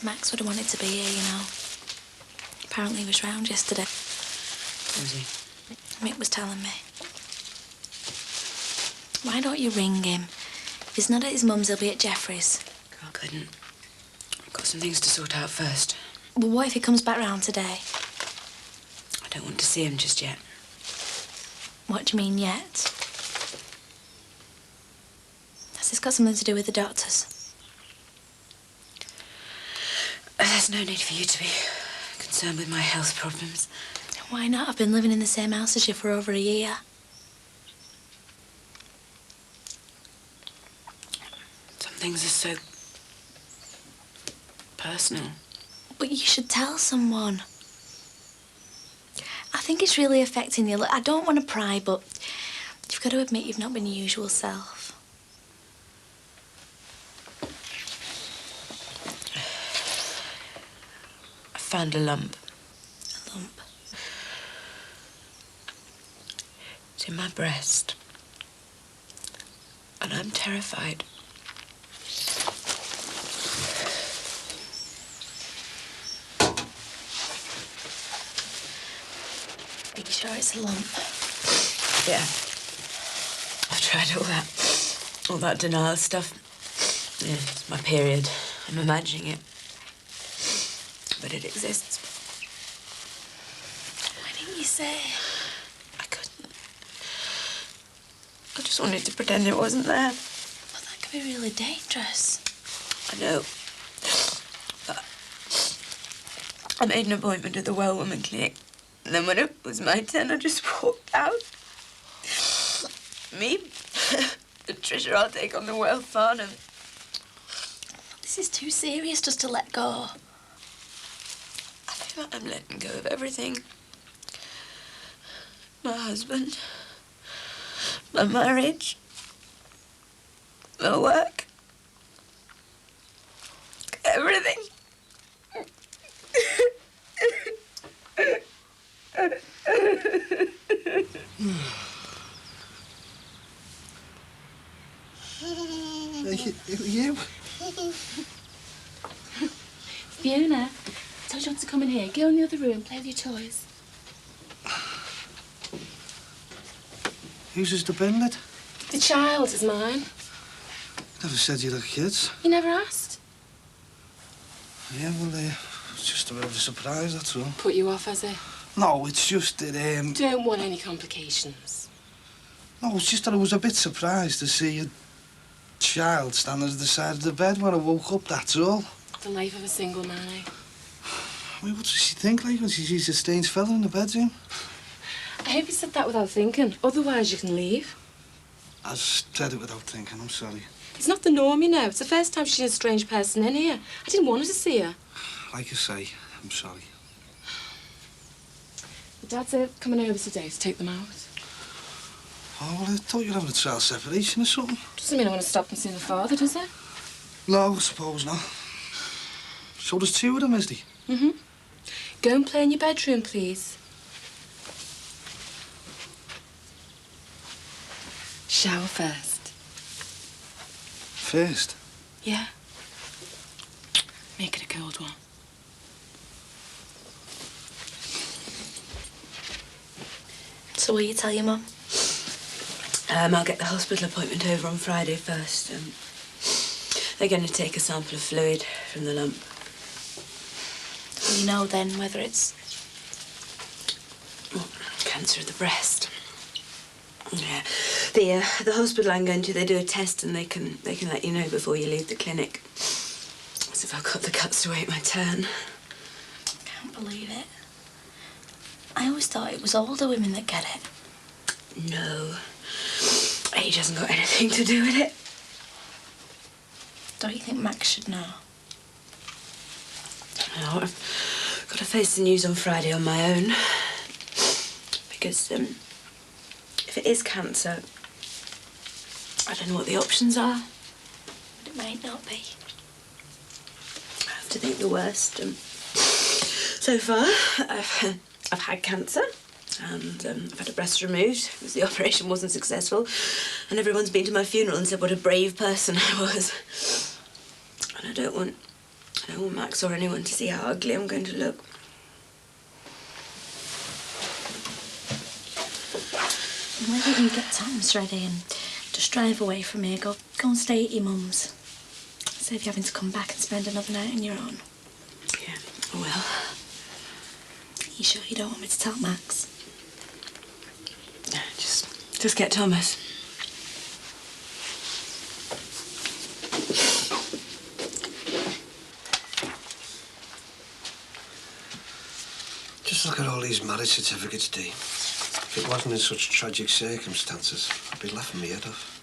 Max would have wanted to be here, you know. Apparently he was round yesterday. Was he? Mick was telling me. Why don't you ring him? If he's not at his mum's, he'll be at Jeffrey's. I couldn't. I've got some things to sort out first. Well, what if he comes back round today? I don't want to see him just yet. What do you mean, yet? Has this got something to do with the doctors? There's no need for you to be concerned with my health problems. Why not? I've been living in the same house as you for over a year. Some things are so personal. But you should tell someone. I think it's really affecting you. Look, I don't want to pry, but you've got to admit you've not been your usual self. I found a lump. A lump? It's in my breast. And I'm terrified. Are you sure it's a lump? Yeah. I've tried all that denial stuff. Yeah, it's my period. I'm imagining it. But it exists. Why didn't you say? I couldn't. I just wanted to pretend it wasn't there. Well, that could be really dangerous. I know. But I made an appointment at the Well Woman Clinic. And then when it was my turn, I just walked out. Me, Patricia, I'll take on the Well Farnham. This is too serious just to let go. I feel like I'm letting go of everything. My husband, my marriage, my work, everything. You? Fiona, I told you not to come in here. Go in the other room, play with your toys. Whose is the bin lid? The child is mine. Never said you had kids. You never asked. Yeah, well, it's just a bit of a surprise, that's all. Put you off, has it? No, it's just that, Don't want any complications. No, it's just that I was a bit surprised to see a child standing at the side of the bed when I woke up, that's all. The life of a single man, eh? I mean, what does she think like when she sees a strange fella in the bedroom? I hope you said that without thinking. Otherwise, you can leave. I said it without thinking, I'm sorry. It's not the norm, you know. It's the first time she's seen a strange person in here. I didn't want her to see her. Like you say, I'm sorry. But Dad's coming over today to take them out. Oh, well, I thought you were having a child separation or something. Doesn't mean I want to stop them seeing the father, does it? No, I suppose not. So there's two of them, is there? Mm-hmm. Go and play in your bedroom, please. Shower first. First? Yeah. Make it a cold one. So will you tell your mum? I'll get the hospital appointment over on Friday first. They're going to take a sample of fluid from the lump. Will you know then whether it's... Cancer of the breast. Yeah. The hospital I'm going to, they do a test and they can let you know before you leave the clinic. As if I've got the guts to wait my turn. Can't believe it. I always thought it was older women that get it. No. Age hasn't got anything to do with it. Don't you think Max should know? No, I've got to face the news on Friday on my own. Because, if it is cancer, I don't know what the options are. But it might not be. I have to think the worst. So far, I've had cancer. And I've had a breast removed because the operation wasn't successful. And everyone's been to my funeral and said what a brave person I was. And I don't want Max or anyone to see how ugly I'm going to look. Why don't you get Tom's ready and just drive away from here? Go and stay at your mum's. Save you having to come back and spend another night on your own. Yeah, I will. You sure you don't want me to tell Max? Just get Thomas. Just look at all these marriage certificates, Dee. If it wasn't in such tragic circumstances, I'd be laughing my head off.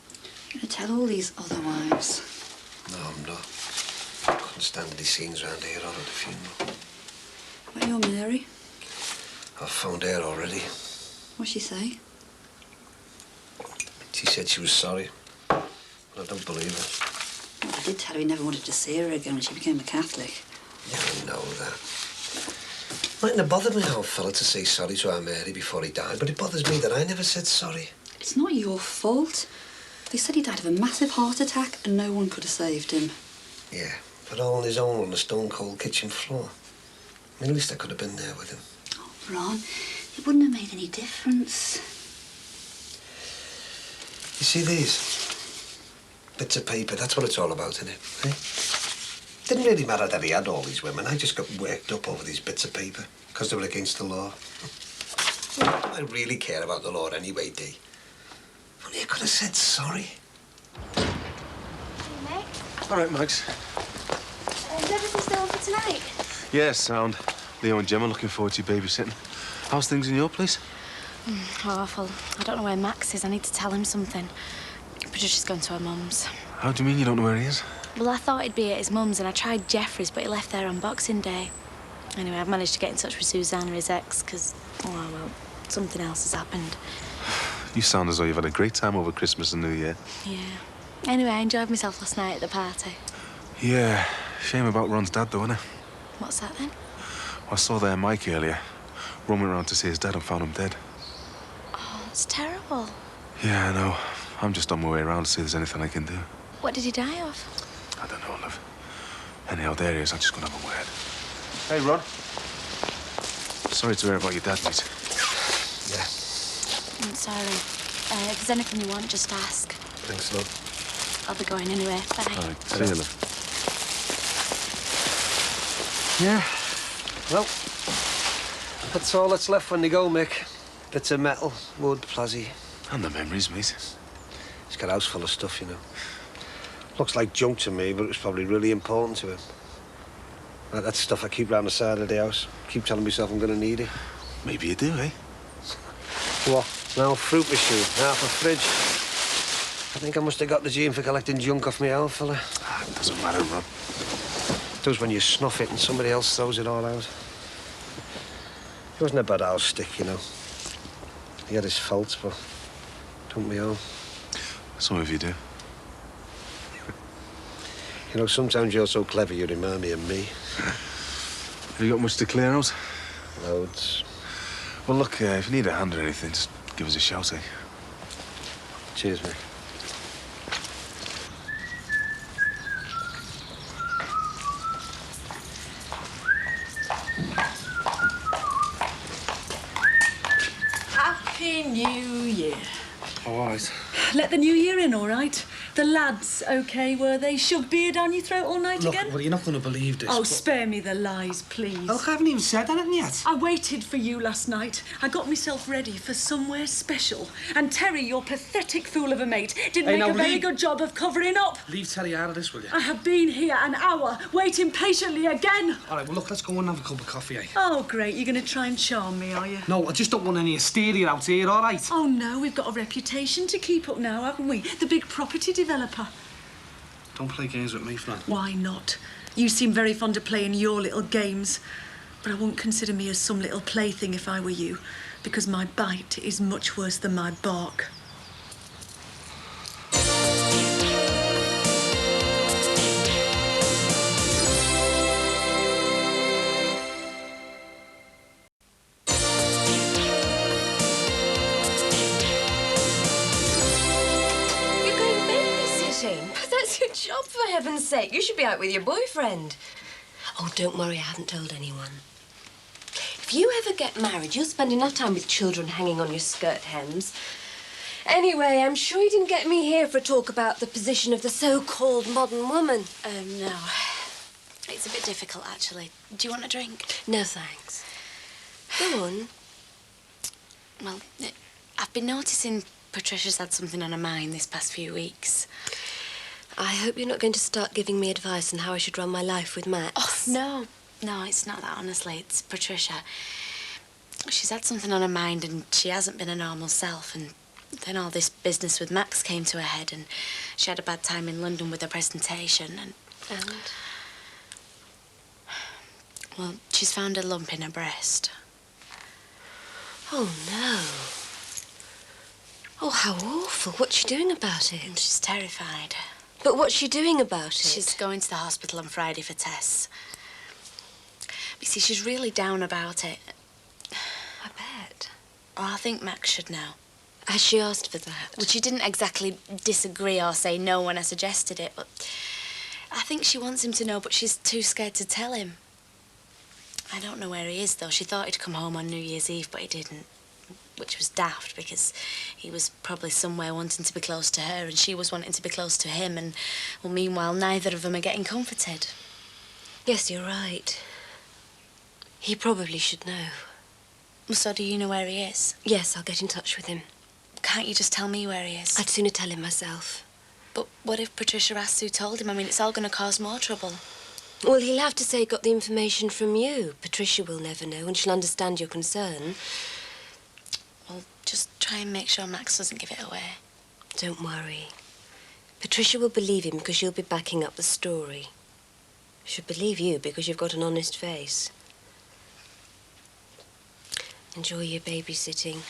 You're going to tell all these other wives? No, I'm not. I couldn't stand these scenes around here or at the funeral. What your Mary? I've phoned her already. What'd she say? She said she was sorry. But I don't believe her. Well, I did tell her he never wanted to see her again when she became a Catholic. Yeah, I know that. Mightn't have bothered me how a fella to say sorry to our Mary before he died, but it bothers me that I never said sorry. It's not your fault. They said he died of a massive heart attack and no one could have saved him. Yeah, but all on his own on the stone-cold kitchen floor. I mean, at least I could have been there with him. Oh, Ron, it wouldn't have made any difference. You see these? Bits of paper, that's what it's all about, isn't it? Eh? Didn't really matter that he had all these women. I just got worked up over these bits of paper because they were against the law. I really care about the law anyway, Dee. Only I could have said sorry. Hey, mate. All right, Max. Is everything still on for tonight? Yeah, sound. Leo and Gemma looking forward to you babysitting. How's things in your place? Awful. I don't know where Max is. I need to tell him something. Patricia's gone to her mum's. How do you mean you don't know where he is? Well, I thought he'd be at his mum's and I tried Jeffrey's, but he left there on Boxing Day. Anyway, I've managed to get in touch with Susanna, his ex, because, oh, well, something else has happened. You sound as though you've had a great time over Christmas and New Year. Yeah. Anyway, I enjoyed myself last night at the party. Yeah, shame about Ron's dad, though, innit? What's that, then? I saw their Mike earlier. Ron went round to see his dad and found him dead. Oh, it's terrible. Yeah, I know. I'm just on my way around to see if there's anything I can do. What did he die of? I don't know, love. Anyhow, there he is. I'm just going to have a word. Hey, Ron. Sorry to hear about your dad, mate. Yeah. I'm sorry. If there's anything you want, just ask. Thanks, love. I'll be going anyway. Bye. All right, see you, love. Yeah. Well, that's all that's left when they go, Mick. Bits of metal, wood, plasy. And the memories, mate. He's got a house full of stuff, you know. Looks like junk to me, but it was probably really important to him. Like that stuff I keep round the side of the house. Keep telling myself I'm going to need it. Maybe you do, eh? What? No, fruit machine, half a fridge. I think I must have got the gene for collecting junk off my old fella. Ah, it doesn't matter, Ron. It does when you snuff it and somebody else throws it all out. He wasn't a bad old stick, you know. He had his faults, but don't we all? Some of you do. You know, sometimes you're so clever you remind me of me. Have you got much to clear out? Loads. Well, look, if you need a hand or anything, just give us a shout, eh? Cheers, mate. Happy New Year. All right. Let the new year in, all right? The lads, OK, were they? Shoved beer down your throat all night Look, again? well, you're not going to believe this. Oh, but... spare me the lies, please. Look, I haven't even said anything yet. I waited for you last night. I got myself ready for somewhere special. And Terry, your pathetic fool of a mate, didn't make a very good job of covering up. Leave Terry out of this, will you? I have been here an hour, waiting patiently again. All right, well, look, let's go and have a cup of coffee, eh? Oh, great. You're going to try and charm me, are you? No, I just don't want any hysteria out here, all right? Oh, no, we've got a reputation to keep up now, haven't we? The big property developer. Don't play games with me, Fran. Why not? You seem very fond of playing your little games. But I wouldn't consider me as some little plaything if I were you, because my bite is much worse than my bark. That's your job, for heaven's sake. You should be out with your boyfriend. Oh, don't worry, I haven't told anyone. If you ever get married, you'll spend enough time with children hanging on your skirt hems. Anyway, I'm sure you didn't get me here for a talk about the position of the so-called modern woman. No. It's a bit difficult, actually. Do you want a drink? No, thanks. Go on. Well, I've been noticing Patricia's had something on her mind this past few weeks. I hope you're not going to start giving me advice on how I should run my life with Max. Oh, no. No, it's not that, honestly. It's Patricia. She's had something on her mind and she hasn't been a normal self. And then all this business with Max came to her head and she had a bad time in London with her presentation and... Well, she's found a lump in her breast. Oh, no. Oh, how awful. What's she doing about it? She's terrified. But what's she doing about it? She's going to the hospital on Friday for tests. You see, she's really down about it. I bet. Oh, I think Max should know. Has she asked for that? Well, she didn't exactly disagree or say no when I suggested it, but I think she wants him to know, but she's too scared to tell him. I don't know where he is, though. She thought he'd come home on New Year's Eve, but he didn't, which was daft because he was probably somewhere wanting to be close to her and she was wanting to be close to him and, well, meanwhile, neither of them are getting comforted. Yes, you're right. He probably should know. Well, so do you know where he is? Yes, I'll get in touch with him. Can't you just tell me where he is? I'd sooner tell him myself. But what if Patricia asks who told him? I mean, it's all going to cause more trouble. Well, he'll have to say he got the information from you. Patricia will never know and she'll understand your concern. Well, just try and make sure Max doesn't give it away. Don't worry. Patricia will believe him because you'll be backing up the story. She'll believe you because you've got an honest face. Enjoy your babysitting.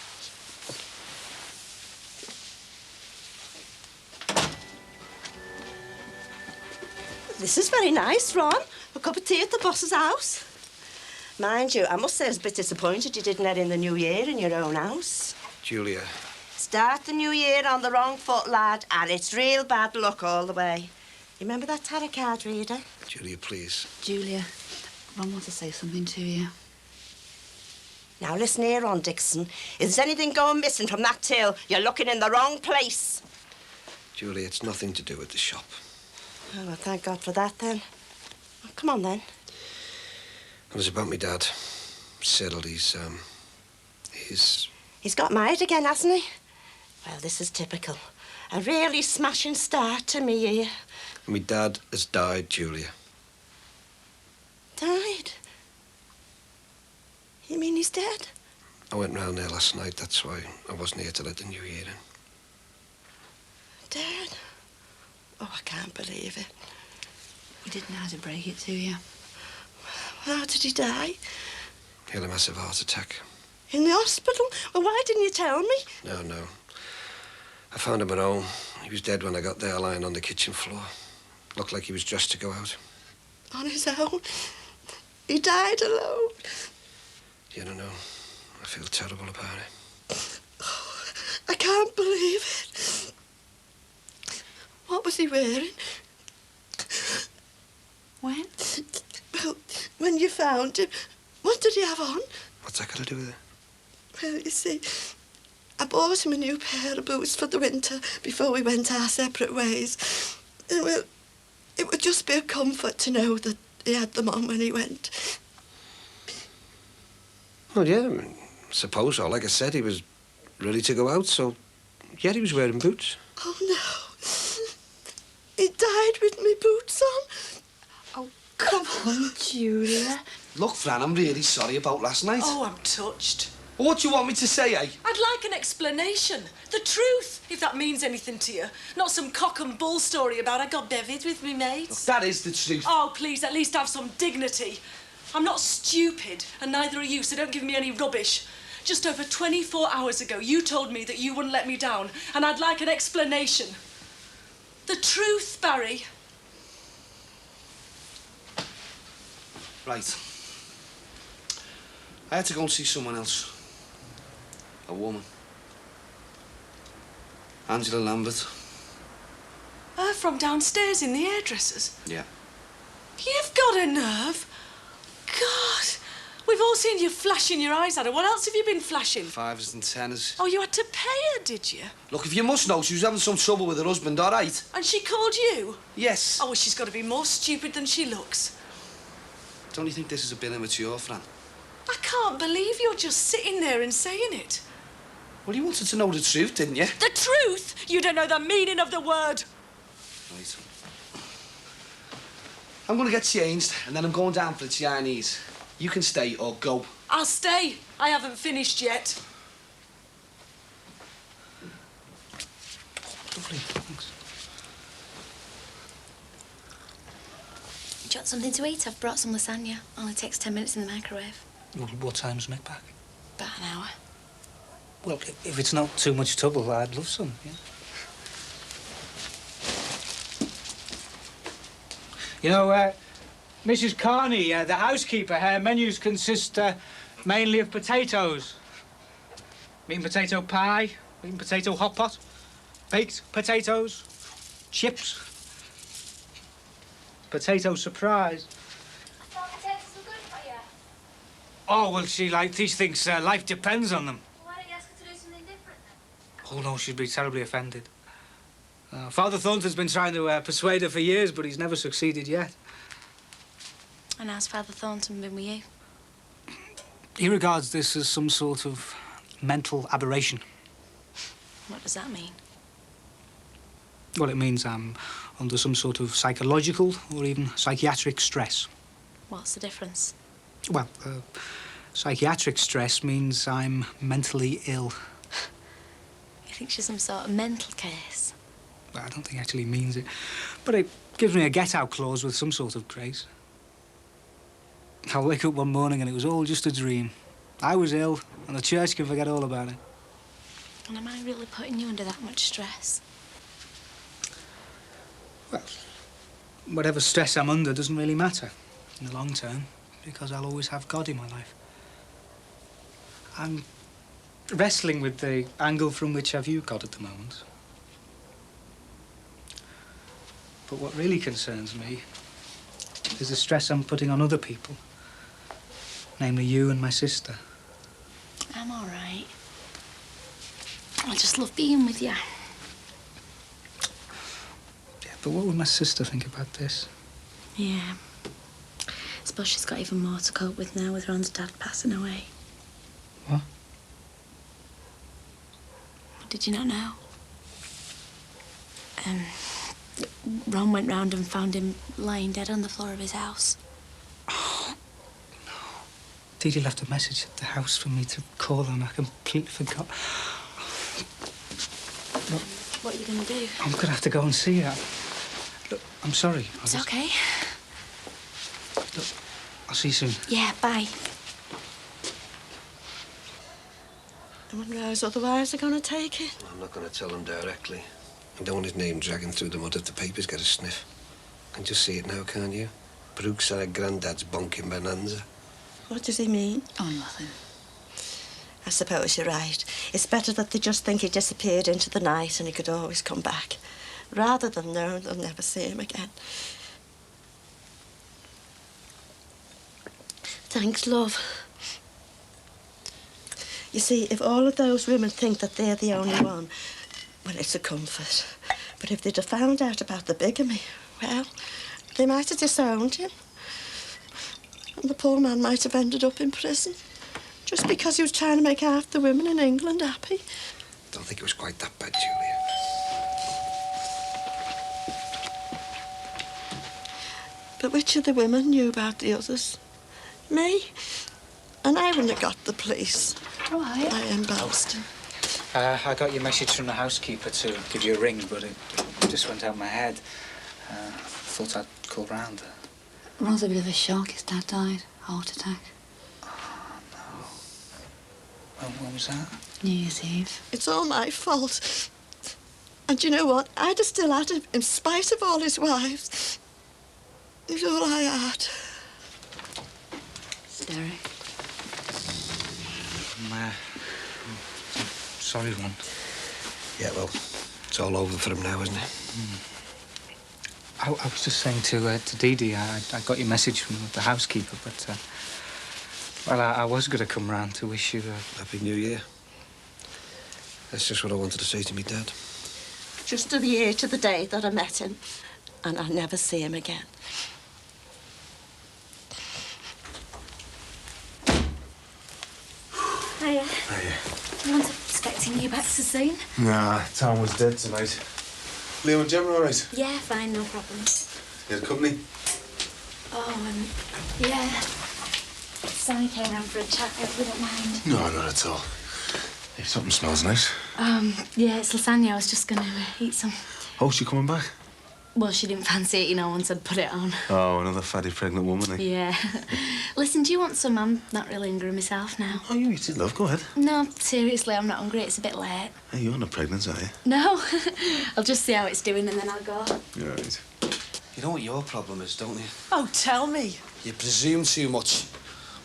This is very nice, Ron. A cup of tea at the boss's house. Mind you, I must say I was a bit disappointed you didn't let in the new year in your own house. Julia. Start the new year on the wrong foot, lad, and it's real bad luck all the way. You remember that tarot card reader? Julia, please. Julia, Ron wants to say something to you. Now listen here, Ron Dixon. If there's anything going missing from that till, you're looking in the wrong place. Julia, it's nothing to do with the shop. Oh, well, thank God for that, then. Well, come on, then. It was about me dad. Settled. He's He's got married again, hasn't he? Well, this is typical. A really smashing start to me year. My dad has died, Julia. Died? You mean he's dead? I went round there last night. That's why I wasn't here to let the new year in. Dead? Oh, I can't believe it. We didn't know how to break it to you. How did he die? He had a massive heart attack. In the hospital? Well, why didn't you tell me? No. I found him at home. He was dead when I got there, lying on the kitchen floor. Looked like he was dressed to go out. On his own? He died alone? You don't know. I feel terrible about it. Oh, I can't believe it. What was he wearing? When? Well, when you found him, what did he have on? What's that got to do with it? Well, you see, I bought him a new pair of boots for the winter before we went our separate ways. It would just be a comfort to know that he had them on when he went. Well, yeah, I mean, suppose so. Like I said, he was ready to go out, so yeah, he was wearing boots. Oh, no. He died with me boots on. Oh, come on, Julia. Look, Fran, I'm really sorry about last night. Oh, I'm touched. What do you want me to say, eh? I'd like an explanation. The truth, if that means anything to you. Not some cock and bull story about I got bevied with me mates. Look, that is the truth. Oh, please, at least have some dignity. I'm not stupid, and neither are you, so don't give me any rubbish. Just over 24 hours ago, you told me that you wouldn't let me down, and I'd like an explanation. The truth, Barry. Right. I had to go and see someone else. A woman. Angela Lambert. Her from downstairs in the hairdressers. Yeah. You've got a nerve. God, we've all seen you flashing your eyes at her. What else have you been flashing? 5s and 10s. Oh, you had to pay her, did you? Look, if you must know, she was having some trouble with her husband, all right? And she called you? Yes. Oh, well, she's got to be more stupid than she looks. Don't you think this is a bit immature, Fran? I can't believe you're just sitting there and saying it. Well, you wanted to know the truth, didn't you? The truth? You don't know the meaning of the word. Right. I'm going to get changed, and then I'm going down for the Chinese. You can stay or go. I'll stay. I haven't finished yet. Lovely, thanks. Do you want something to eat? I've brought some lasagna. Only takes 10 minutes in the microwave. Well, what time's Mick back? About an hour. Well, if it's not too much trouble, I'd love some, yeah. You know, Mrs. Carney, the housekeeper, her menus consist mainly of potatoes. Meat and potato pie, meat and potato hot pot, baked potatoes, chips, potato surprise. I thought potatoes were good for you. Oh, well, she thinks life depends on them. Why don't you ask her to do something different then? Oh, no, she'd be terribly offended. Father Thornton's been trying to persuade her for years, but he's never succeeded yet. And how's Father Thornton been with you? He regards this as some sort of mental aberration. What does that mean? Well, it means I'm under some sort of psychological or even psychiatric stress. What's the difference? Well, psychiatric stress means I'm mentally ill. You think she's some sort of mental case? Well, I don't think he actually means it. But it gives me a get-out clause with some sort of grace. I'll wake up one morning and it was all just a dream. I was ill, and the church can forget all about it. And am I really putting you under that much stress? Well, whatever stress I'm under doesn't really matter in the long term, because I'll always have God in my life. I'm wrestling with the angle from which I view God at the moment. But what really concerns me is the stress I'm putting on other people, namely you and my sister. I'm all right. I just love being with you. Yeah, but what would my sister think about this? Yeah. I suppose she's got even more to cope with now with Ron's dad passing away. What? Did you not know? Ron went round and found him lying dead on the floor of his house. Oh, no. Didi left a message at the house for me to call and I completely forgot. Look, What are you going to do? I'm going to have to go and see her. Look, I'm sorry. It's okay. Look, I'll see you soon. Yeah, bye. I wonder how his other wives are going to take it. I'm not going to tell him directly. I don't want his name dragging through the mud if the papers get a sniff. You can just see it now, can't you? Brookside Grandad's bonking bonanza. What does he mean? Oh, nothing. I suppose you're right. It's better that they just think he disappeared into the night and he could always come back, rather than know they'll never see him again. Thanks, love. You see, if all of those women think that they're the only one, well, it's a comfort. But if they'd have found out about the bigamy, well, they might have disowned him. And the poor man might have ended up in prison. Just because he was trying to make half the women in England happy. Don't think it was quite that bad, Julia. But which of the women knew about the others? Me? And I wouldn't have got the police. Why? I embarrassed him. I got your message from the housekeeper to give you a ring, but it just went out my head. Thought I'd call round. Ron's a bit of a shock. His dad died. Heart attack. When was that? New Year's Eve. It's all my fault. And you know what? I'd have still had him in spite of all his wives. He was all I had. Derek. I'm sorry, Ron. Yeah, well, it's all over for him now, isn't it? I was just saying to Dee Dee, I got your message from the housekeeper, but, well, I was going to come round to wish you a... Happy New Year. That's just what I wanted to say to me dad. Just to the age of the day that I met him, and I'll never see him again. Hiya. Hiya. I wasn't expecting you back so soon. Nah, Tom was dead tonight. Liam and Gemma all right? Yeah, fine, no problem. You had company? Oh, yeah. Sammy came round for a chat, if you don't mind. No, not at all. If something smells nice. Yeah, it's lasagna. I was just gonna eat some. Oh, she coming back? Well, she didn't fancy it, you know, once I'd put it on. Oh, another fatty pregnant woman, eh? Yeah. Listen, do you want some? I'm not really hungry myself now. Oh, you eat it, love. Go ahead. No, seriously, I'm not hungry. It's a bit late. Hey, you're not pregnant, are you? No. I'll just see how it's doing and then I'll go. You're all right. You know what your problem is, don't you? Oh, tell me. You presume too much.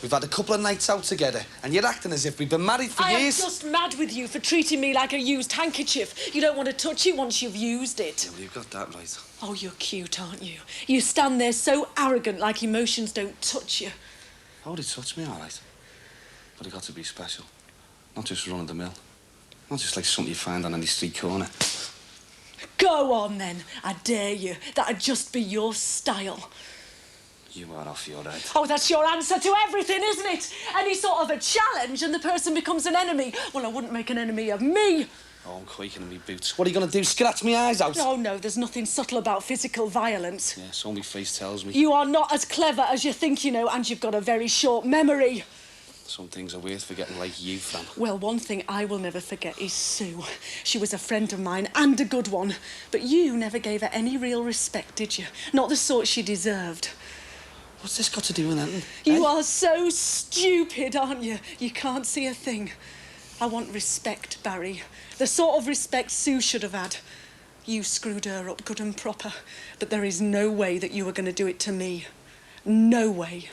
We've had a couple of nights out together, and you're acting as if we've been married for I am years. just mad with you for treating me like a used handkerchief. You don't want to touch it once you've used it. Yeah, well, you've got that right. Oh, you're cute, aren't you? You stand there so arrogant, like emotions don't touch you. Oh, it touched me, all right. But it got to be special. Not just run-of-the-mill. Not just like something you find on any street corner. Go on, then. I dare you. That'd just be your style. You are off your head. Oh, that's your answer to everything, isn't it? Any sort of a challenge and the person becomes an enemy. Well, I wouldn't make an enemy of me. Oh, I'm quaking in me boots. What are you going to do, scratch me eyes out? Oh, no, there's nothing subtle about physical violence. Yeah, so my face tells me. You are not as clever as you think you know, and you've got a very short memory. Some things are worth forgetting, like you, Fran. Well, one thing I will never forget is Sue. She was a friend of mine, and a good one. But you never gave her any real respect, did you? Not the sort she deserved. What's this got to do with anything? You are so stupid, aren't you? You can't see a thing. I want respect, Barry. The sort of respect Sue should have had. You screwed her up good and proper, but there is no way that you were going to do it to me. No way.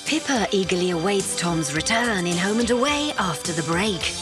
Pippa eagerly awaits Tom's return in Home and Away after the break.